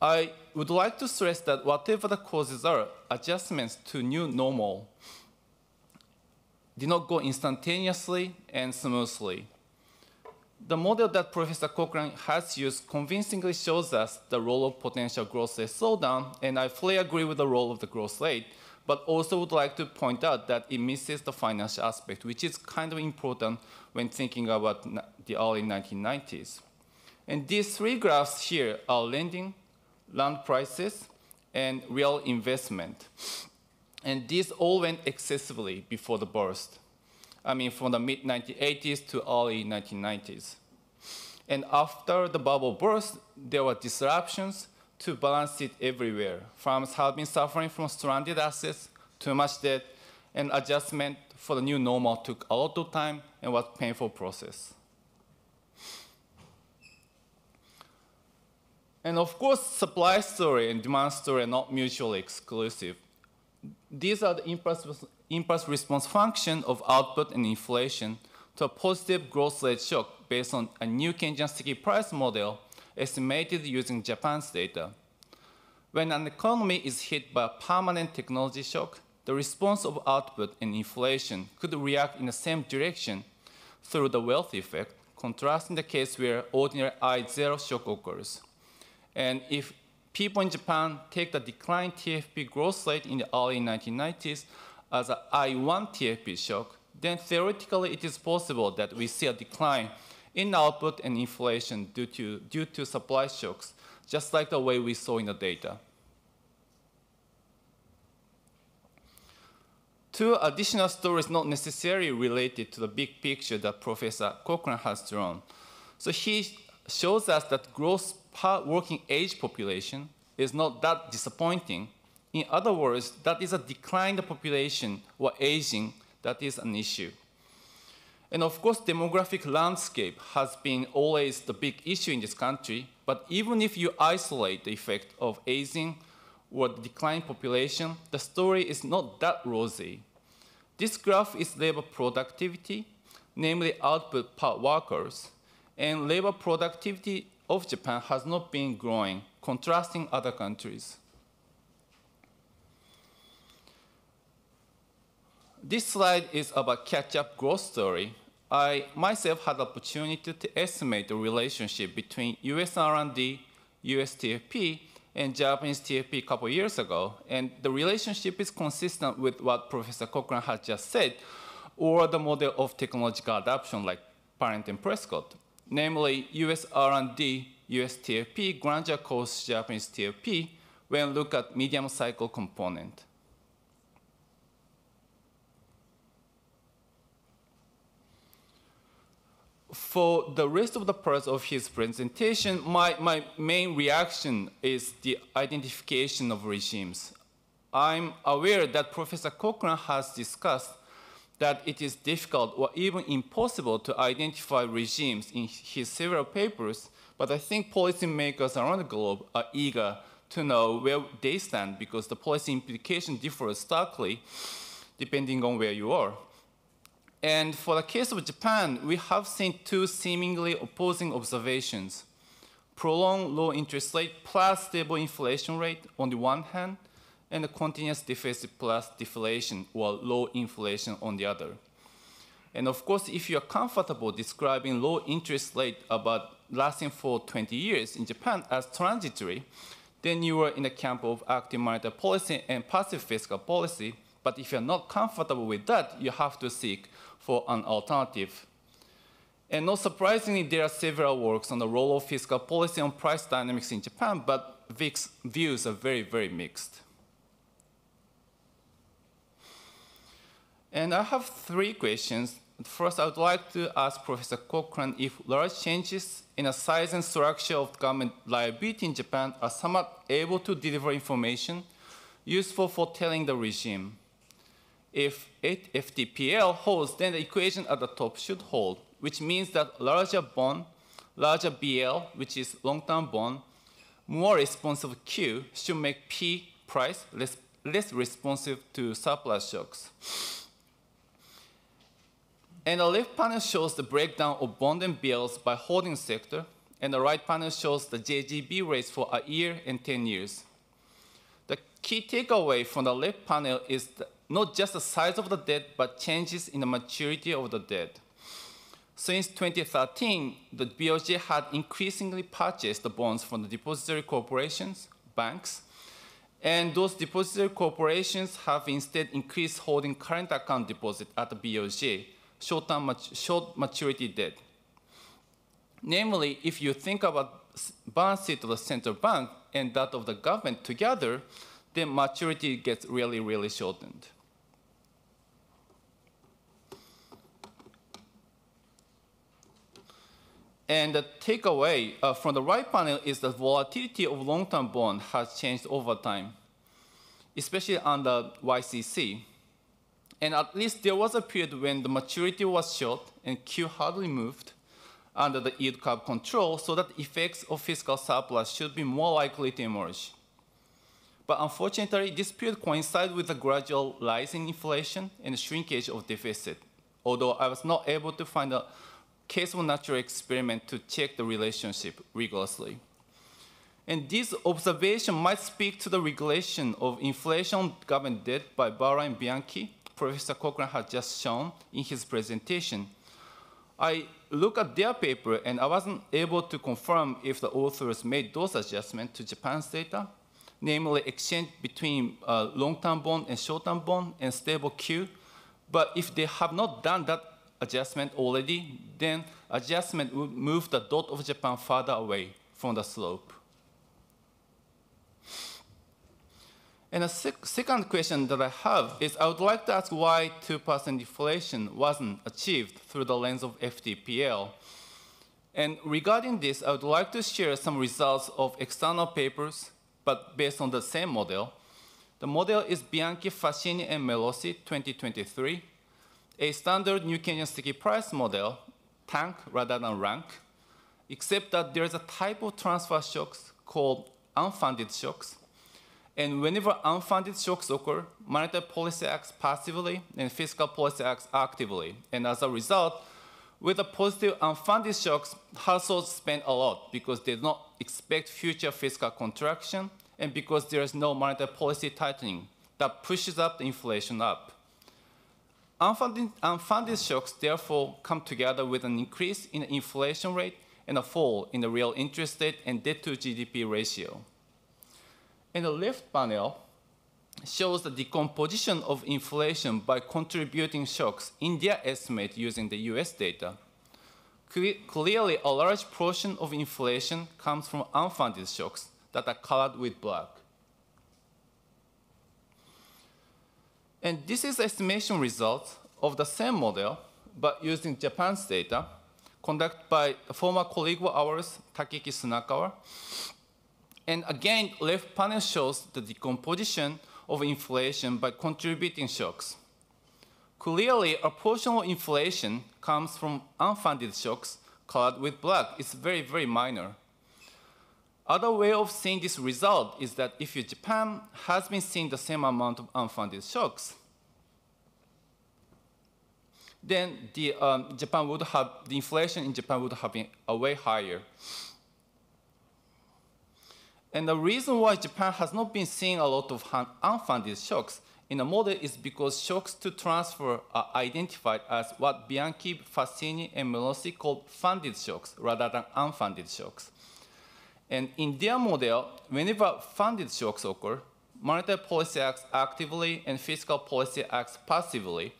I would like to stress that whatever the causes are, adjustments to new normal did not go instantaneously and smoothly. The model that Professor Cochrane has used convincingly shows us the role of potential growth rate slowdown, and I fully agree with the role of the growth rate, but also would like to point out that it misses the financial aspect, which is kind of important when thinking about the early 1990s. And these three graphs here are lending, land prices, and real investment. And these all went excessively before the burst. I mean, from the mid-1980s to early 1990s. And after the bubble burst, there were disruptions to balance sheet everywhere. Firms have been suffering from stranded assets, too much debt, and adjustment for the new normal took a lot of time and was a painful process. And of course, supply story and demand story are not mutually exclusive. These are the impulse response function of output and inflation to a positive growth rate shock based on a new Keynesian sticky price model estimated using Japan's data. When an economy is hit by a permanent technology shock, the response of output and inflation could react in the same direction through the wealth effect, contrasting the case where ordinary I0 shock occurs. And if people in Japan take the declined TFP growth rate in the early 1990s as an I1 TFP shock, then theoretically it is possible that we see a decline in output and inflation due to supply shocks, just like the way we saw in the data. Two additional stories not necessarily related to the big picture that Professor Cochrane has drawn. So he shows us that growth per working age population is not that disappointing. In other words, that is a declined population or aging that is an issue. And of course, demographic landscape has been always the big issue in this country, but even if you isolate the effect of aging or the declined population, the story is not that rosy. This graph is labor productivity, namely output per workers, and labor productivity of Japan has not been growing, contrasting other countries. This slide is about catch-up growth story. I myself had the opportunity to estimate the relationship between US R&D, US TFP, and Japanese TFP a couple years ago, and the relationship is consistent with what Professor Cochrane had just said, or the model of technological adoption like Parent and Prescott. Namely, US R&D, US TFP gradually costs Japanese TFP when look at medium cycle component. For the rest of the parts of his presentation, my main reaction is the identification of regimes. I'm aware that Professor Cochrane has discussed that it is difficult or even impossible to identify regimes in his several papers, but I think policymakers around the globe are eager to know where they stand because the policy implication differs starkly depending on where you are. And for the case of Japan, we have seen two seemingly opposing observations. Prolonged low interest rate plus stable inflation rate on the one hand, and a continuous deficit plus deflation or low inflation on the other. And of course, if you're comfortable describing low interest rate about lasting for 20 years in Japan as transitory, then you are in the camp of active monetary policy and passive fiscal policy. But if you're not comfortable with that, you have to seek for an alternative. And not surprisingly, there are several works on the role of fiscal policy on price dynamics in Japan, but VIC's views are very, very mixed. And I have three questions. First, I would like to ask Professor Cochrane if large changes in the size and structure of government liability in Japan are somewhat able to deliver information useful for telling the regime. If FTPL holds, then the equation at the top should hold, which means that larger bond, larger BL, which is long-term bond, more responsive Q should make P price less responsive to surplus shocks. And the left panel shows the breakdown of bond and BLs by holding sector, and the right panel shows the JGB rates for a year and 10 years. The key takeaway from the left panel is not just the size of the debt, but changes in the maturity of the debt. Since 2013, the BOJ had increasingly purchased the bonds from the depository corporations, banks, and those depository corporations have instead increased holding current account deposit at the BOJ, short maturity debt. Namely, if you think about balance sheet of the central bank and that of the government together, then maturity gets really, really shortened. And the takeaway from the right panel is that volatility of long-term bond has changed over time, especially under YCC. And at least there was a period when the maturity was short and Q hardly moved under the yield curve control, so that effects of fiscal surplus should be more likely to emerge. But unfortunately, this period coincided with the gradual rise in inflation and shrinkage of deficit, although I was not able to find a case of natural experiment to check the relationship rigorously. And this observation might speak to the regulation of inflation government debt by Barra and Bianchi, Professor Cochrane had just shown in his presentation. I looked at their paper and I wasn't able to confirm if the authors made those adjustments to Japan's data, namely exchange between long-term bond and short-term bond and stable Q. But if they have not done that adjustment already, then adjustment would move the dot of Japan further away from the slope. And the second question that I have is I would like to ask why 2% inflation wasn't achieved through the lens of FTPL. And regarding this, I would like to share some results of external papers, but based on the same model. The model is Bianchi, Fassini, and Melosi 2023, a standard New Keynesian sticky price model, tank rather than rank, except that there is a type of transfer shocks called unfunded shocks. And whenever unfunded shocks occur, monetary policy acts passively and fiscal policy acts actively. And as a result, with the positive unfunded shocks, households spend a lot because they do not expect future fiscal contraction and because there is no monetary policy tightening that pushes up the inflation up. Unfunded shocks therefore come together with an increase in the inflation rate and a fall in the real interest rate and debt to GDP ratio. And the left panel shows the decomposition of inflation by contributing shocks in their estimate using the US data. Clearly, a large portion of inflation comes from unfunded shocks that are colored with black. And this is estimation results of the same model, but using Japan's data, conducted by a former colleague of ours, Takeki Sunakawa. And again, left panel shows the decomposition of inflation by contributing shocks. Clearly, a portion of inflation comes from unfunded shocks colored with black. It's very, very minor. Other way of seeing this result is that if Japan has been seeing the same amount of unfunded shocks, then the inflation in Japan would have been way higher. And the reason why Japan has not been seeing a lot of unfunded shocks in the model is because shocks to transfer are identified as what Bianchi, Fassini, and Melosi called funded shocks rather than unfunded shocks. And in their model, whenever funded shocks occur, monetary policy acts actively and fiscal policy acts passively.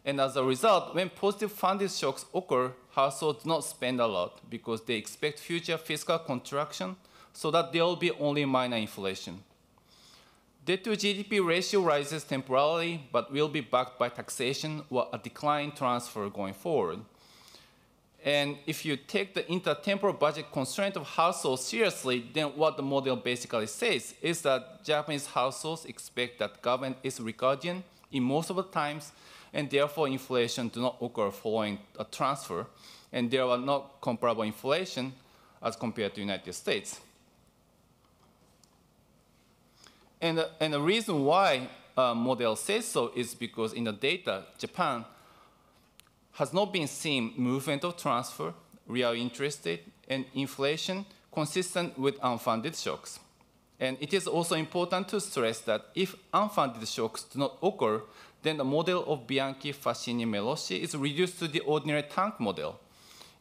And as a result, when positive funded shocks occur, households do not spend a lot because they expect future fiscal contraction so that there will be only minor inflation. Debt to GDP ratio rises temporarily, but will be backed by taxation or a decline transfer going forward. And if you take the intertemporal budget constraint of households seriously, then what the model basically says is that Japanese households expect that government is recurrent in most of the times, and therefore inflation do not occur following a transfer, and there are not comparable inflation as compared to the United States. And the reason why model says so is because in the data, Japan has not been seeing movement of transfer, real interest rate, and inflation consistent with unfunded shocks. And it is also important to stress that if unfunded shocks do not occur, then the model of Bianchi, Fassini, Melosi is reduced to the ordinary tank model.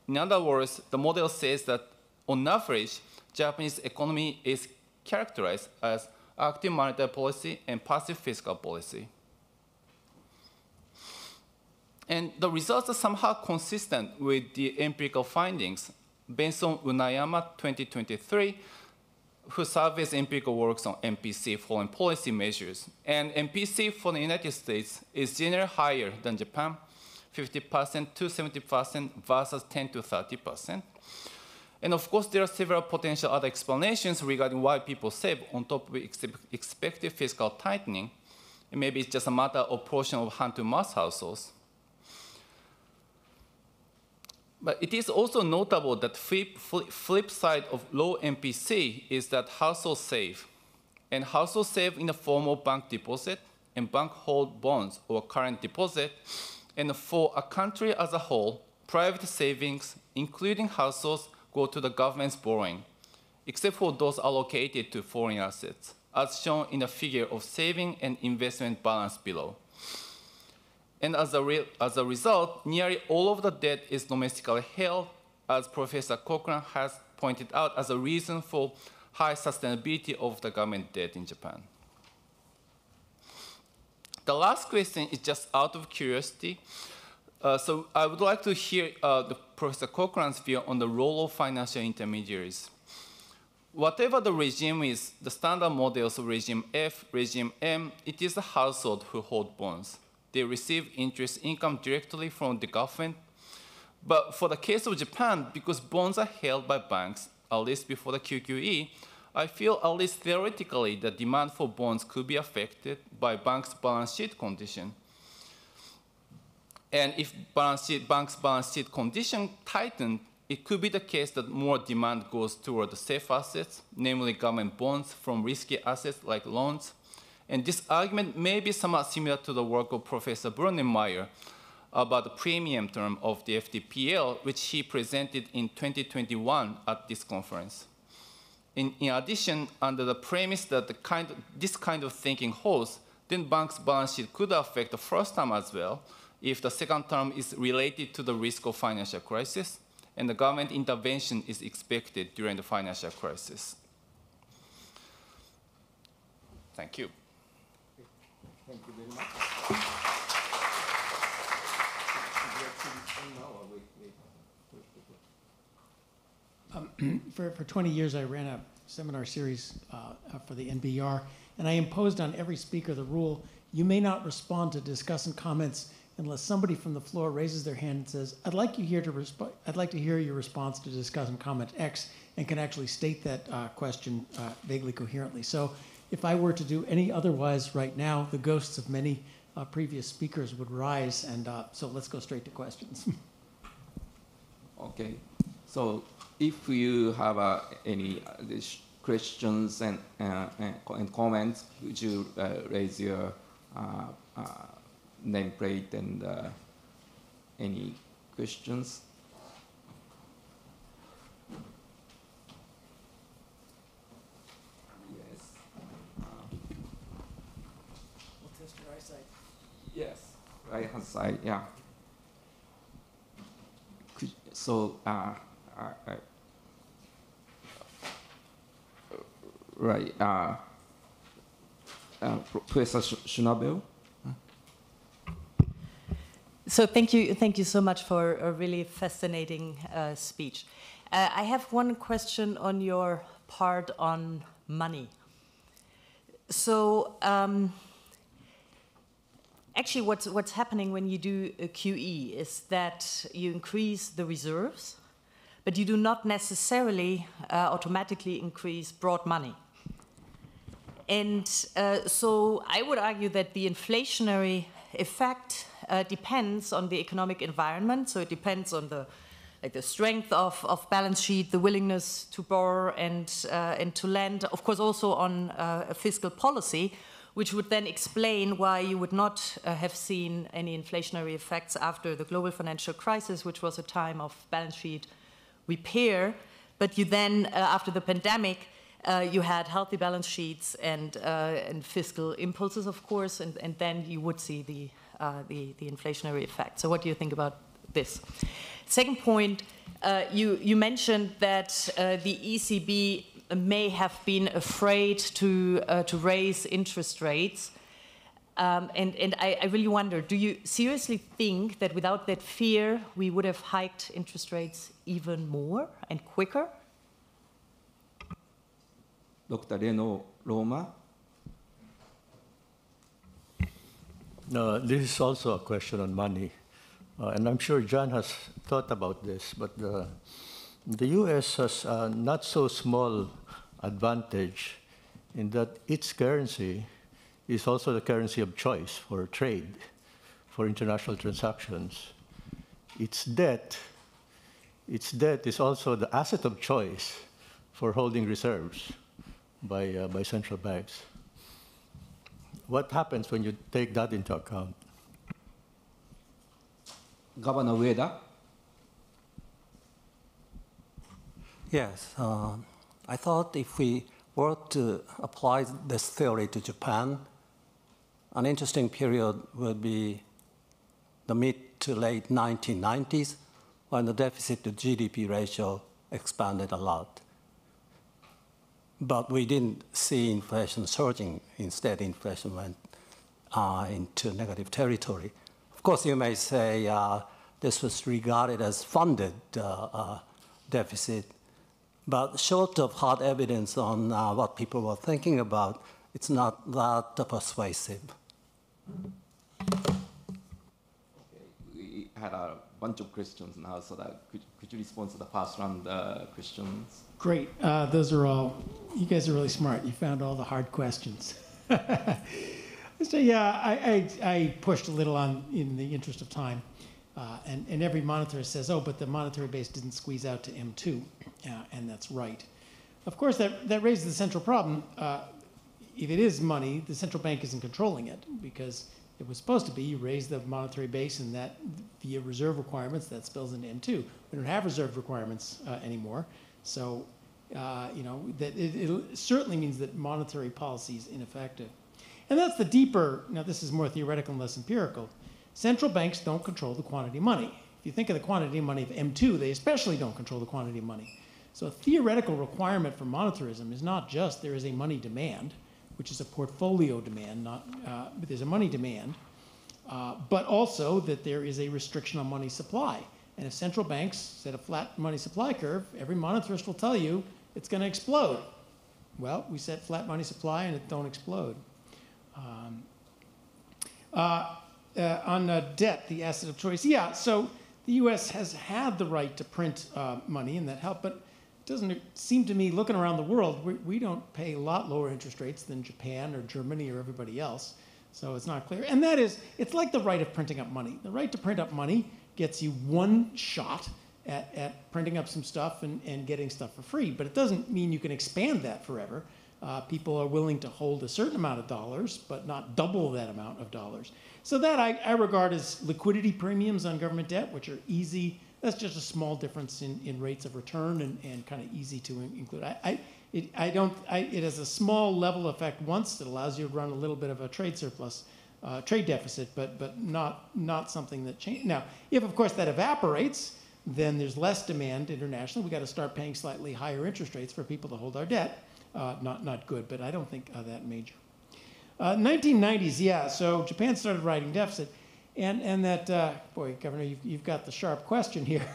In other words, the model says that on average, Japanese economy is characterized as active monetary policy and passive fiscal policy. And the results are somehow consistent with the empirical findings based on Unayama 2023, who surveys empirical works on MPC foreign policy measures. And MPC for the United States is generally higher than Japan, 50% to 70% versus 10 to 30%. And of course, there are several potential other explanations regarding why people save on top of expected fiscal tightening. And maybe it's just a matter of portion of hand-to-mouth households. But it is also notable that flip side of low MPC is that households save. And households save in the form of bank deposit and bank hold bonds or current deposit. And for a country as a whole, private savings, including households, go to the government's borrowing, except for those allocated to foreign assets, as shown in the figure of saving and investment balance below. And as a result, nearly all of the debt is domestically held, as Professor Cochrane has pointed out, as a reason for high sustainability of the government debt in Japan. The last question is just out of curiosity. So I would like to hear Professor Cochrane's view on the role of financial intermediaries. Whatever the regime is, the standard models of regime F, regime M, it is the household who hold bonds. They receive interest income directly from the government. But for the case of Japan, because bonds are held by banks, at least before the QQE, I feel at least theoretically the demand for bonds could be affected by banks' balance sheet condition. And if banks' balance sheet condition tighten, it could be the case that more demand goes toward the safe assets, namely government bonds from risky assets like loans. And this argument may be somewhat similar to the work of Professor Brunnemeyer about the premium term of the FDPL, which he presented in 2021 at this conference. In addition, under the premise that this kind of thinking holds, then banks' balance sheet could affect the first term as well, if the second term is related to the risk of financial crisis, and the government intervention is expected during the financial crisis. Thank you. Thank you very much. For 20 years, I ran a seminar series for the NBR, and I imposed on every speaker the rule, you may not respond to discussant comments unless somebody from the floor raises their hand and says, I'd like to hear your response to discussant comment X, and can actually state that question vaguely coherently. So if I were to do any otherwise right now, the ghosts of many previous speakers would rise, and so let's go straight to questions. Okay, so if you have any questions and comments, would you raise your nameplate and any questions? Yes. We'll test your eyesight. Yes, right hand side, yeah. So, right, Professor Shunabel. So thank you so much for a really fascinating speech. I have one question on your part on money. So actually what's happening when you do a QE is that you increase the reserves, but you do not necessarily automatically increase broad money. And so I would argue that the inflationary effect depends on the economic environment. So it depends on the strength of balance sheet, the willingness to borrow and to lend. Of course, also on a fiscal policy, which would then explain why you would not have seen any inflationary effects after the global financial crisis, which was a time of balance sheet repair. But you then, after the pandemic, you had healthy balance sheets and fiscal impulses, of course, and then you would see the inflationary effect. So what do you think about this? Second point, you mentioned that the ECB may have been afraid to raise interest rates. And I really wonder, do you seriously think that without that fear, we would have hiked interest rates even more and quicker? Dr. Reno Roma. No, this is also a question on money. And I'm sure John has thought about this, but the US has a not so small advantage in that its currency is also the currency of choice for trade, for international transactions. Its debt is also the asset of choice for holding reserves by central banks. What happens when you take that into account? Governor Ueda. Yes, I thought if we were to apply this theory to Japan, an interesting period would be the mid to late 1990s, when the deficit to GDP ratio expanded a lot. But we didn't see inflation surging. Instead, inflation went into negative territory. Of course, you may say this was regarded as funded deficit, but short of hard evidence on what people were thinking about, it's not that persuasive. Okay, we had a bunch of questions now, so that could you respond to the first round questions? Great. Those are all, you guys are really smart. You found all the hard questions. So yeah, I pushed a little on in the interest of time. And every monetarist says, oh, but the monetary base didn't squeeze out to M2. And that's right. Of course, that raises the central problem. If it is money, the central bank isn't controlling it, because it was supposed to be you raise the monetary base, and that via reserve requirements, that spills into M2. We don't have reserve requirements anymore. So, that it certainly means that monetary policy is ineffective. And that's the deeper, now this is more theoretical and less empirical. Central banks don't control the quantity of money. If you think of the quantity of money of M2, they especially don't control the quantity of money. So a theoretical requirement for monetarism is not just there is a money demand, which is a portfolio demand, but there's a money demand, but also that there is a restriction on money supply. And if central banks set a flat money supply curve, every monetarist will tell you it's going to explode. Well, we set flat money supply and it don't explode. On debt, the asset of choice. Yeah, so the U.S. has had the right to print money, and that helped, but it doesn't seem to me, looking around the world, we don't pay a lot lower interest rates than Japan or Germany or everybody else, so it's not clear. And that is, it's like the right of printing up money. The right to print up money gets you one shot at printing up some stuff and getting stuff for free, but it doesn't mean you can expand that forever. People are willing to hold a certain amount of dollars, but not double that amount of dollars. So that I regard as liquidity premiums on government debt, which are easy. That's just a small difference in rates of return and kind of easy to include. It has a small level effect once. It allows you to run a little bit of a trade surplus, trade deficit, but not something that changes. Now, if of course that evaporates, then there's less demand internationally. We got to start paying slightly higher interest rates for people to hold our debt. Not good, but I don't think that major. 1990s, yeah, so Japan started writing deficit, and that, boy, Governor, you've got the sharp question here.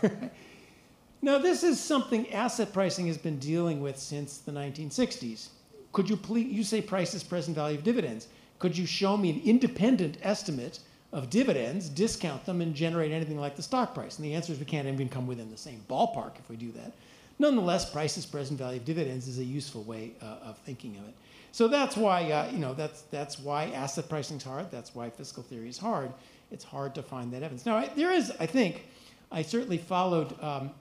Now, this is something asset pricing has been dealing with since the 1960s. Could you please, you say prices, present value of dividends. Could you show me an independent estimate of dividends, discount them, and generate anything like the stock price? And the answer is we can't even come within the same ballpark if we do that. Nonetheless, prices, present value of dividends is a useful way of thinking of it. So that's why, that's why asset pricing is hard. That's why fiscal theory is hard. It's hard to find that evidence. Now, there is, I think, I certainly followed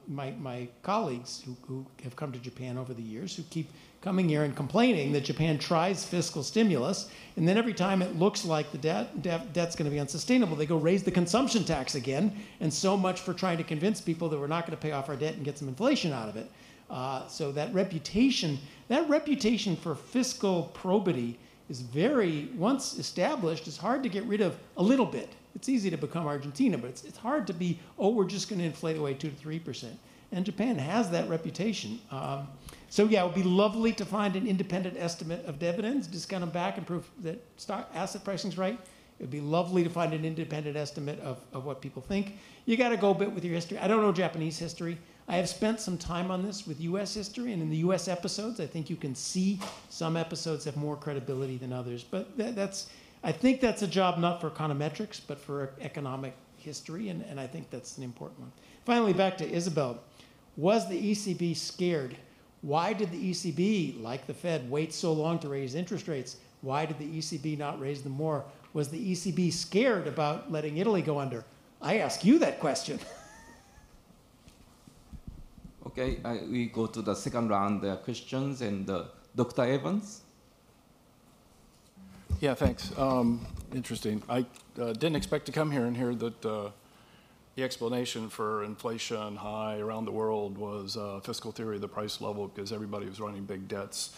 my colleagues who have come to Japan over the years, who keep coming here and complaining that Japan tries fiscal stimulus, and then every time it looks like the debt's going to be unsustainable, they go raise the consumption tax again, and so much for trying to convince people that we're not going to pay off our debt and get some inflation out of it. So that reputation for fiscal probity is once established, it's hard to get rid of a little bit. It's easy to become Argentina, but it's hard to be, we're just going to inflate away 2 to 3%. And Japan has that reputation. So yeah, it would be lovely to find an independent estimate of dividends, discount them back and prove that asset pricing is right. It would be lovely to find an independent estimate of what people think. You got to go a bit with your history. I don't know Japanese history. I have spent some time on this with US history, and in the US episodes, I think you can see some episodes have more credibility than others. But I think that's a job not for econometrics, but for economic history, and I think that's an important one. Finally, back to Isabel. Was the ECB scared? Why did the ECB, like the Fed, wait so long to raise interest rates? Why did the ECB not raise them more? Was the ECB scared about letting Italy go under? I ask you that question. Okay, we go to the second round questions, and Dr. Evans. Yeah, thanks. Interesting. I didn't expect to come here and hear that the explanation for inflation high around the world was fiscal theory of the price level because everybody was running big debts.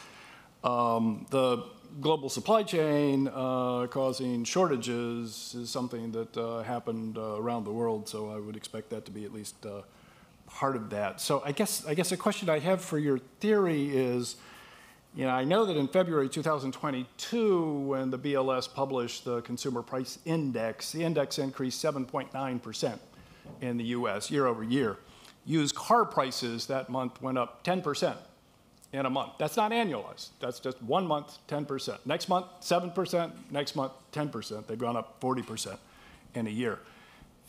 The global supply chain causing shortages is something that happened around the world, so I would expect that to be at least part of that. So I guess a question I have for your theory is, you know, I know that in February 2022, when the BLS published the Consumer Price Index, the index increased 7.9% in the US year over year. Used car prices that month went up 10% in a month. That's not annualized. That's just 1 month, 10%. Next month, 7%. Next month, 10%. They've gone up 40% in a year.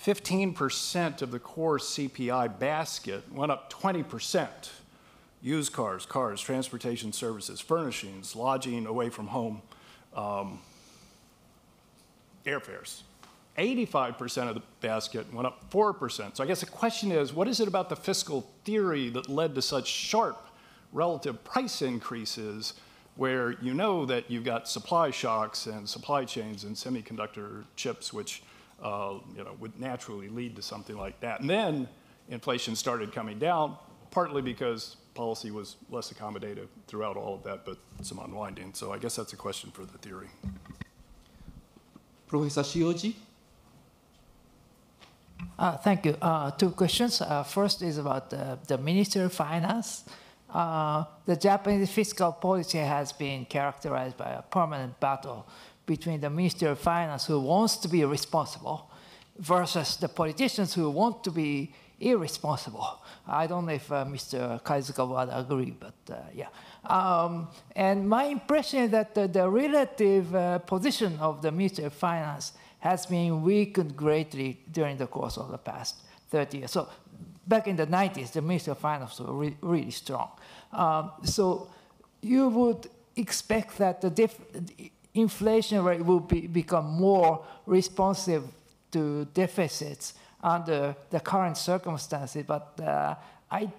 15% of the core CPI basket went up 20%. Used cars, transportation services, furnishings, lodging away from home, airfares. 85% of the basket went up 4%. So I guess the question is, what is it about the fiscal theory that led to such sharp relative price increases where you know that you've got supply shocks and supply chains and semiconductor chips, which you know, would naturally lead to something like that. And then inflation started coming down, partly because policy was less accommodative throughout all of that, but some unwinding. So I guess that's a question for the theory. Professor Shioji? Thank you. Two questions. First is about the Ministry of Finance. The Japanese fiscal policy has been characterized by a permanent battle between the Ministry of Finance, who wants to be responsible, versus the politicians who want to be irresponsible. I don't know if Mr. Kaizuka would agree, but yeah. And my impression is that the relative position of the Ministry of Finance has been weakened greatly during the course of the past 30 years. So back in the 90s, the Ministry of Finance was really strong. So you would expect that the inflation rate will become more responsive to deficits under the current circumstances, but I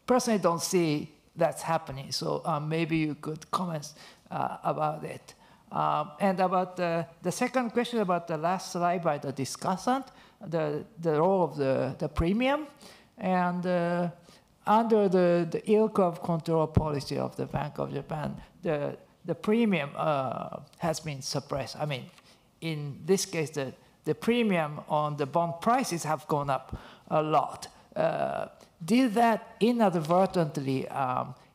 personally don't see that's happening. So maybe you could comment about it. And about the second question about the last slide by the discussant, the role of the premium, and under the yield curve control policy of the Bank of Japan, the premium has been suppressed. I mean, in this case, the premium on the bond prices have gone up a lot. Did that inadvertently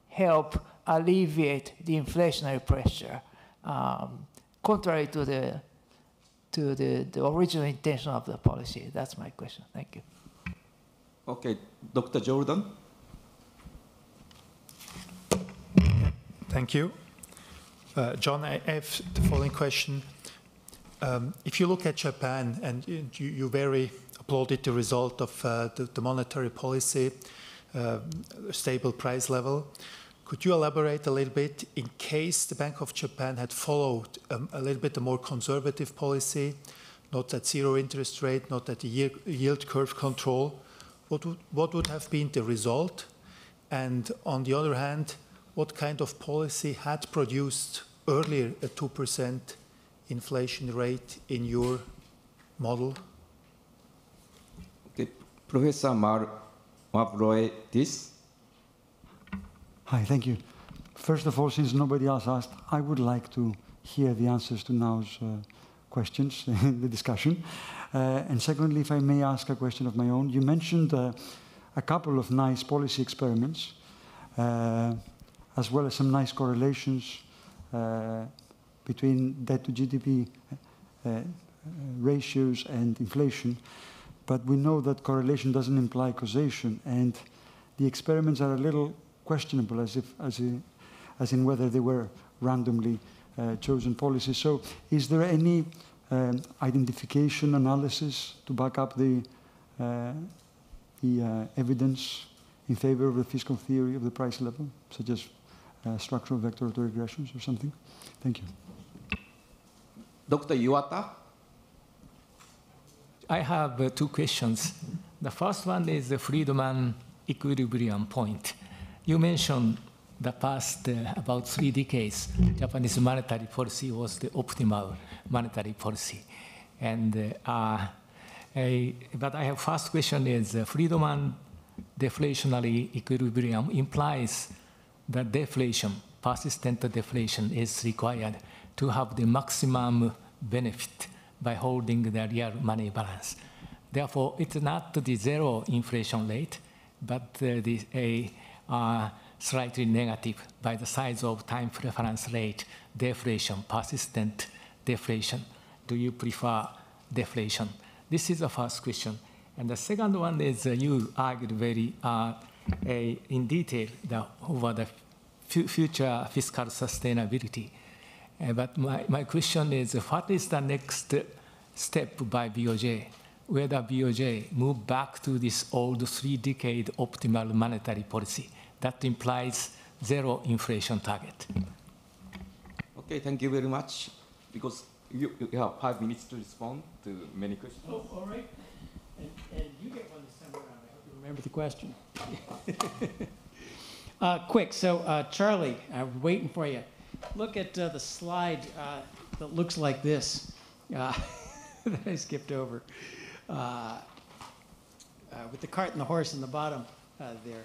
help alleviate the inflationary pressure, contrary to the original intention of the policy? That's my question. Thank you. Okay, Dr. Jordan. Thank you. John, I have the following question. If you look at Japan, and you very applauded the result of the monetary policy, stable price level, could you elaborate a little bit in case the Bank of Japan had followed a little bit a more conservative policy, not at zero interest rate, not at the yield curve control, what would have been the result? And on the other hand, what kind of policy had produced earlier a 2% inflation rate in your model? Okay, Professor Mavroitis. Hi, thank you. First of all, since nobody else asked, I would like to hear the answers to Nao's questions in the discussion. And secondly, if I may ask a question of my own, you mentioned a couple of nice policy experiments, as well as some nice correlations between debt to GDP ratios and inflation. But we know that correlation doesn't imply causation, and the experiments are a little questionable, as in whether they were randomly chosen policies. So, is there any identification analysis to back up the evidence in favor of the fiscal theory of the price level, such as structural vector autoregressions or something? Thank you. Dr. Iwata? I have two questions. The first one is the Friedman equilibrium point. You mentioned the past about 3 decades, Japanese monetary policy was the optimal monetary policy. And But I have first question is Friedman deflationary equilibrium implies that deflation, persistent deflation is required to have the maximum benefit by holding the real money balance. Therefore, it's not the zero inflation rate, but slightly negative by the size of time preference rate, deflation, persistent deflation. Do you prefer deflation? This is the first question. And the second one is you argued very in detail over the future fiscal sustainability. But my question is, what is the next step by BOJ? Whether BOJ move back to this old 3-decade optimal monetary policy that implies zero inflation target? Okay, thank you very much. Because you have 5 minutes to respond to many questions. Oh, all right. And you get one this time around. I hope you remember the question. Quick, so Charlie, I'm waiting for you. Look at the slide that looks like this that I skipped over with the cart and the horse in the bottom there.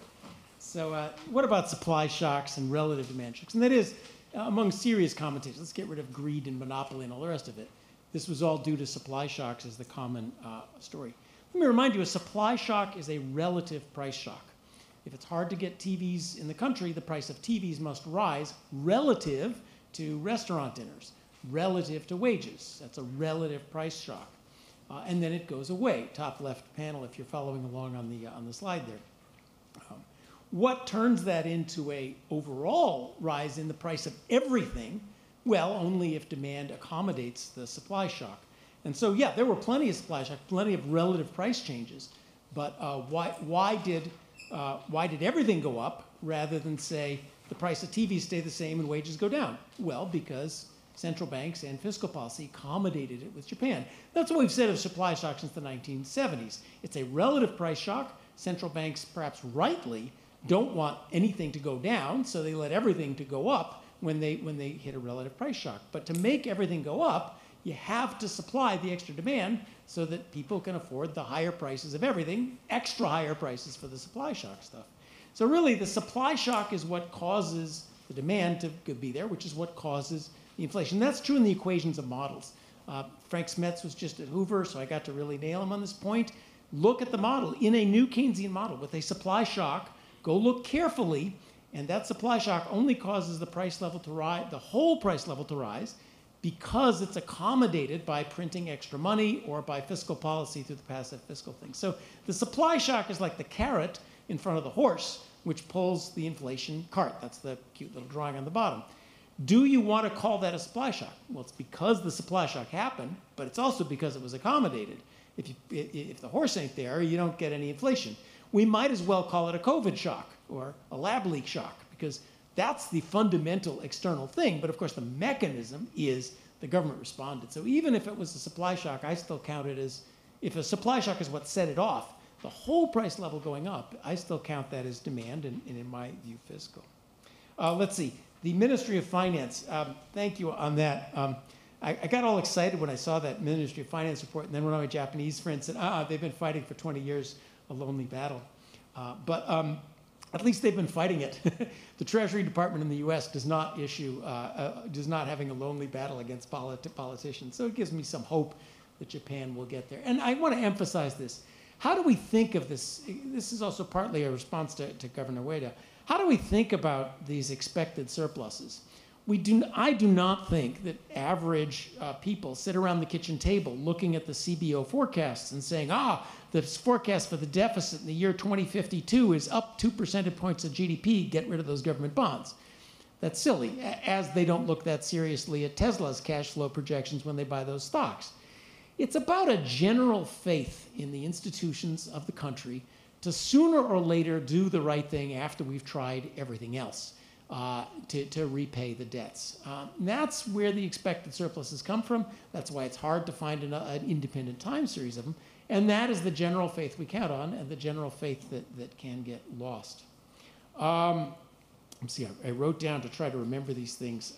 So what about supply shocks and relative demand shocks? And that is, among serious commentators, let's get rid of greed and monopoly and all the rest of it. This was all due to supply shocks as the common story. Let me remind you, a supply shock is a relative price shock. If it's hard to get TVs in the country, the price of TVs must rise relative to restaurant dinners, relative to wages. That's a relative price shock. And then it goes away. Top left panel, if you're following along on the slide there. What turns that into a overall rise in the price of everything? Well, only if demand accommodates the supply shock. And so, yeah, there were plenty of supply shock, plenty of relative price changes. But why did everything go up rather than, say, the price of TVs stay the same and wages go down? Well, because central banks and fiscal policy accommodated it with Japan. That's what we've said of supply shock since the 1970s. It's a relative price shock. Central banks, perhaps rightly, don't want anything to go down, so they let everything to go up when they hit a relative price shock. But to make everything go up, you have to supply the extra demand so that people can afford the higher prices of everything, extra higher prices for the supply shock stuff. So really, the supply shock is what causes the demand to be there, which is what causes the inflation. That's true in the equations of models. Frank Smets was just at Hoover, so I got to really nail him on this point. Look at the model. In a new Keynesian model with a supply shock, go look carefully, and that supply shock only causes the price level to rise, the whole price level to rise, because it's accommodated by printing extra money or by fiscal policy through the passive fiscal thing. So the supply shock is like the carrot in front of the horse, which pulls the inflation cart. That's the cute little drawing on the bottom. Do you want to call that a supply shock? Well, it's because the supply shock happened, but it's also because it was accommodated. If the horse ain't there, you don't get any inflation. We might as well call it a COVID shock or a lab leak shock, because that's the fundamental external thing. But of course, the mechanism is the government responded. So even if it was a supply shock, I still count it as, if a supply shock is what set it off, the whole price level going up, I still count that as demand, and in my view, fiscal. Let's see, the Ministry of Finance, thank you on that. I got all excited when I saw that Ministry of Finance report, and then one of my Japanese friends said, they've been fighting for 20 years, a lonely battle. But at least they've been fighting it. The Treasury Department in the US does not having a lonely battle against politicians. So it gives me some hope that Japan will get there. And I want to emphasize this. How do we think of this? This is also partly a response to Governor Ueda. How do we think about these expected surpluses? I do not think that average people sit around the kitchen table looking at the CBO forecasts and saying, the forecast for the deficit in the year 2052 is up 2 percentage points of GDP, get rid of those government bonds. That's silly, as they don't look that seriously at Tesla's cash flow projections when they buy those stocks. It's about a general faith in the institutions of the country to sooner or later do the right thing after we've tried everything else. To repay the debts. That's where the expected surpluses come from. That's why it's hard to find an independent time series of them. And that is the general faith we count on, and the general faith that can get lost. Let's see, I wrote down to try to remember these things.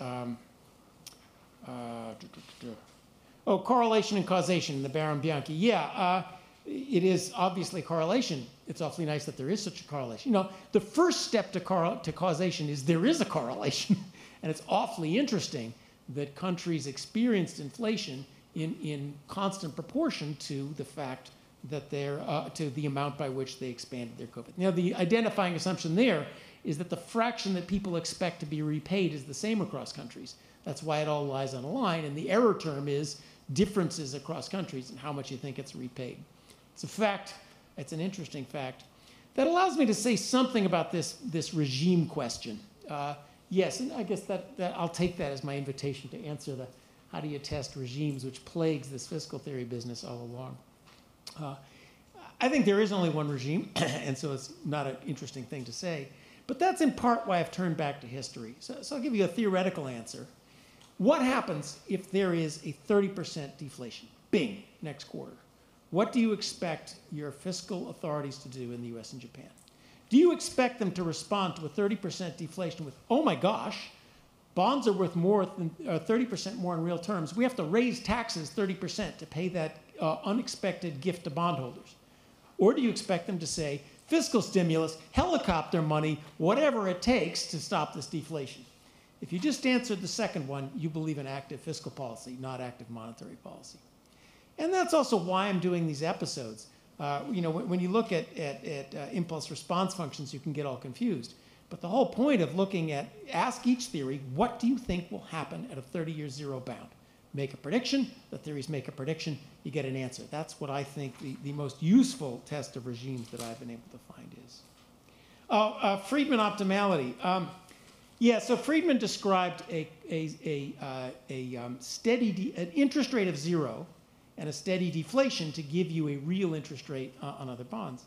Correlation and causation, the Baron Bianchi. Yeah, it is obviously correlation. It's awfully nice that there is such a correlation. You know, the first step to causation is there is a correlation. And it's awfully interesting that countries experienced inflation in constant proportion to the fact that they're, to the amount by which they expanded their COVID. Now, the identifying assumption there is that the fraction that people expect to be repaid is the same across countries. That's why it all lies on a line. And the error term is differences across countries and how much you think it's repaid. It's a fact, it's an interesting fact. That allows me to say something about this regime question. Yes, and I guess that I'll take that as my invitation to answer the how do you test regimes, which plagues this fiscal theory business all along. I think there is only one regime, and so it's not an interesting thing to say. But that's in part why I've turned back to history. So I'll give you a theoretical answer. What happens if there is a 30% deflation? Bing, next quarter. What do you expect your fiscal authorities to do in the US and Japan? Do you expect them to respond to a 30% deflation with, oh my gosh, bonds are worth more than 30% more in real terms. We have to raise taxes 30% to pay that unexpected gift to bondholders? Or do you expect them to say, fiscal stimulus, helicopter money, whatever it takes to stop this deflation? If you just answered the second one, you believe in active fiscal policy, not active monetary policy. And that's also why I'm doing these episodes. You know, when you look at impulse response functions, you can get all confused. But the whole point of looking at, ask each theory, what do you think will happen at a 30-year zero bound? Make a prediction, the theories make a prediction, you get an answer. That's what I think the most useful test of regimes that I've been able to find is. Friedman optimality. Yeah, so Friedman described an interest rate of 0 and a steady deflation to give you a real interest rate on other bonds.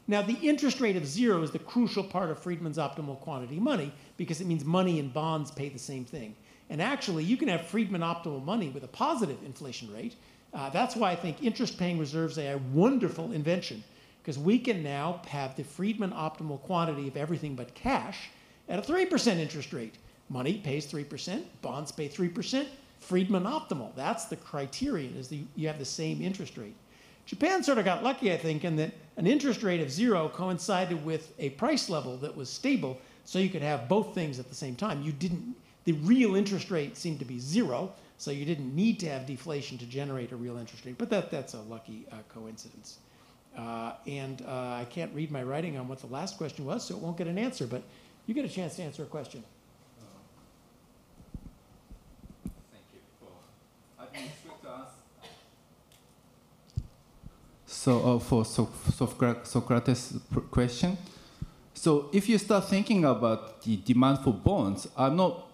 Now, the interest rate of 0 is the crucial part of Friedman's optimal quantity money because it means money and bonds pay the same thing. And actually, you can have Friedman optimal money with a positive inflation rate. That's why I think interest-paying reserves are a wonderful invention, because we can now have the Friedman optimal quantity of everything but cash at a 3% interest rate. Money pays 3%, bonds pay 3%, Friedman optimal. That's the criterion, is you have the same interest rate. Japan sort of got lucky, I think, in that an interest rate of 0 coincided with a price level that was stable, so you could have both things at the same time. The real interest rate seemed to be 0, so you didn't need to have deflation to generate a real interest rate. But that's a lucky coincidence. I can't read my writing on what the last question was, so it won't get an answer. But you get a chance to answer a question. Thank you. I didn't expect to ask. So for Socrates' question, so if you start thinking about the demand for bonds, I'm not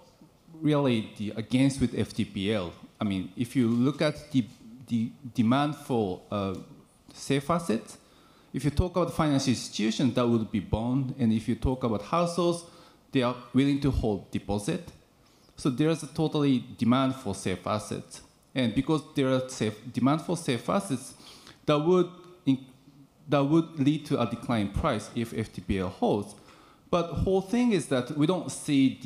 really against with FTPL. I mean, if you look at the demand for safe assets, if you talk about financial institutions, that would be bond. And if you talk about households, they are willing to hold deposit. So there's a totally demand for safe assets. And because there is demand for safe assets, that would lead to a decline in price if FTPL holds. But the whole thing is that we don't see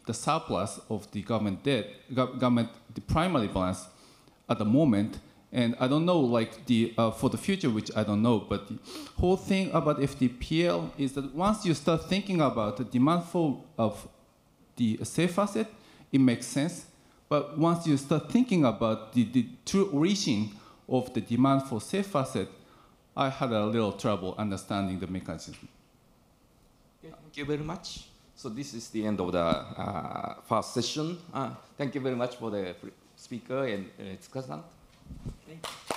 the surplus of the government debt, the primary balance at the moment. And I don't know, like for the future, which I don't know, but the whole thing about FTPL is that once you start thinking about the demand of the safe asset, it makes sense. But once you start thinking about the true origin of the demand for safe asset, I had a little trouble understanding the mechanism. Okay, thank you very much. So this is the end of the first session. Thank you very much for the speaker and Tsuka-san. Thank you.